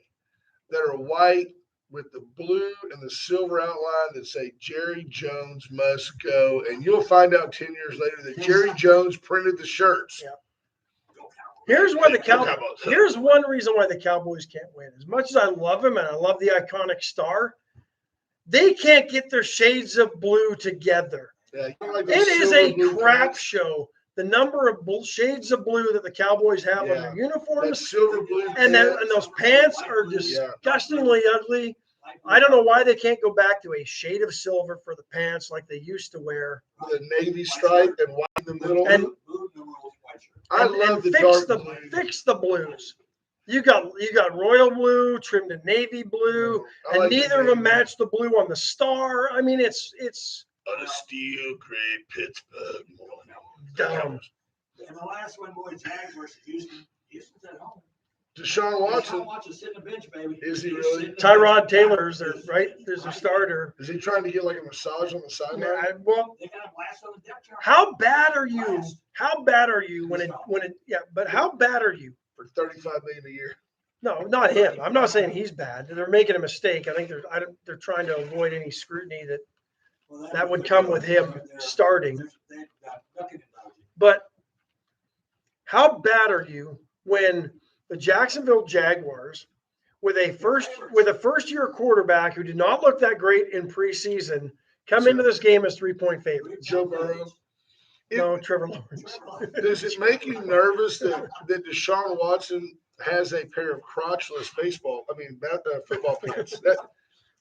that are white with the blue and the silver outline that say Jerry Jones must go, and you'll find out 10 years later that Jerry Jones printed the shirts. Yeah. Go Cowboys. Here's why the Cowboys. Cowboys. Here's one reason why the Cowboys can't win. As much as I love him and I love the iconic star, they can't get their shades of blue together. Yeah, you like those It is silver a blue crap pants? show. The number of shades of blue that the Cowboys have on Yeah. their that uniforms silver blue and pants. those pants are Yeah. disgustingly ugly. I don't know why they can't go back to a shade of silver for the pants like they used to wear. with a navy stripe and white in the middle. And- Blue numerals, white shirt. I and love the fix dark the blue. fix the blues. You got royal blue trimmed in navy blue, I and like the neither of them navy. match the blue on the star. I mean, it's On a steel gray Pittsburgh morning. dumb. And the last one, boy, Jags versus Houston. Houston's at home. Deshaun Watson, Deshaun Watson sitting the bench, baby. Is he He's really? sitting the Tyrod bench. Taylor's their there's their starter. is he trying to get like a massage on the I sideline? mean, well, They got him last on the depth chart. how bad are you? How bad are you when it? Yeah, but how bad are you? For $35 million a year. No, not him. I'm not saying he's bad. They're making a mistake. I think they're trying to avoid any scrutiny Well, that would come with him starting. They've got ducking and dodging. But how bad are you when the Jacksonville Jaguars, with a first year quarterback who did not look that great in preseason, come into this game as 3-point favorites? Joe Burrow. No, Trevor Lawrence. Does it make you nervous that Deshaun Watson has a pair of crotchless football pants?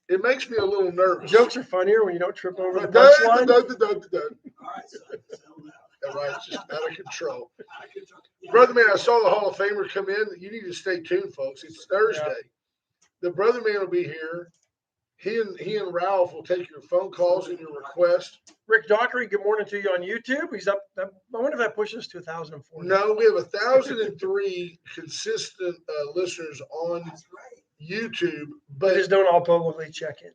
It makes me a little nervous. Jokes are funnier when you don't trip over the Dun, punchline. dun, dun, dun, dun. All right, son. Settle down. That right, it's just out of control. Out of control. Yeah. Brother man, I saw the Hall of Famer come in. You need to stay tuned, folks. It's Thursday. The brother man will be here. He and Ralph will take your phone calls and your requests. Rick Dockery, good morning to you on YouTube. He's up. I wonder if that pushes to 1,004. No, we have 1,003 consistent listeners on That's right. YouTube, They but just don't all publicly check in.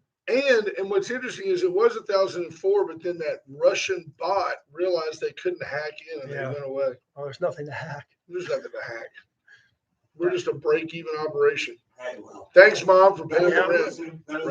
and what's interesting is it was 1004, but then that Russian bot realized they couldn't hack in and Yeah. they went away. Oh, there's nothing to hack. There's nothing to hack. We're just a break-even operation. Hey, well. Thanks, Mom, for paying Yeah. the rent. Better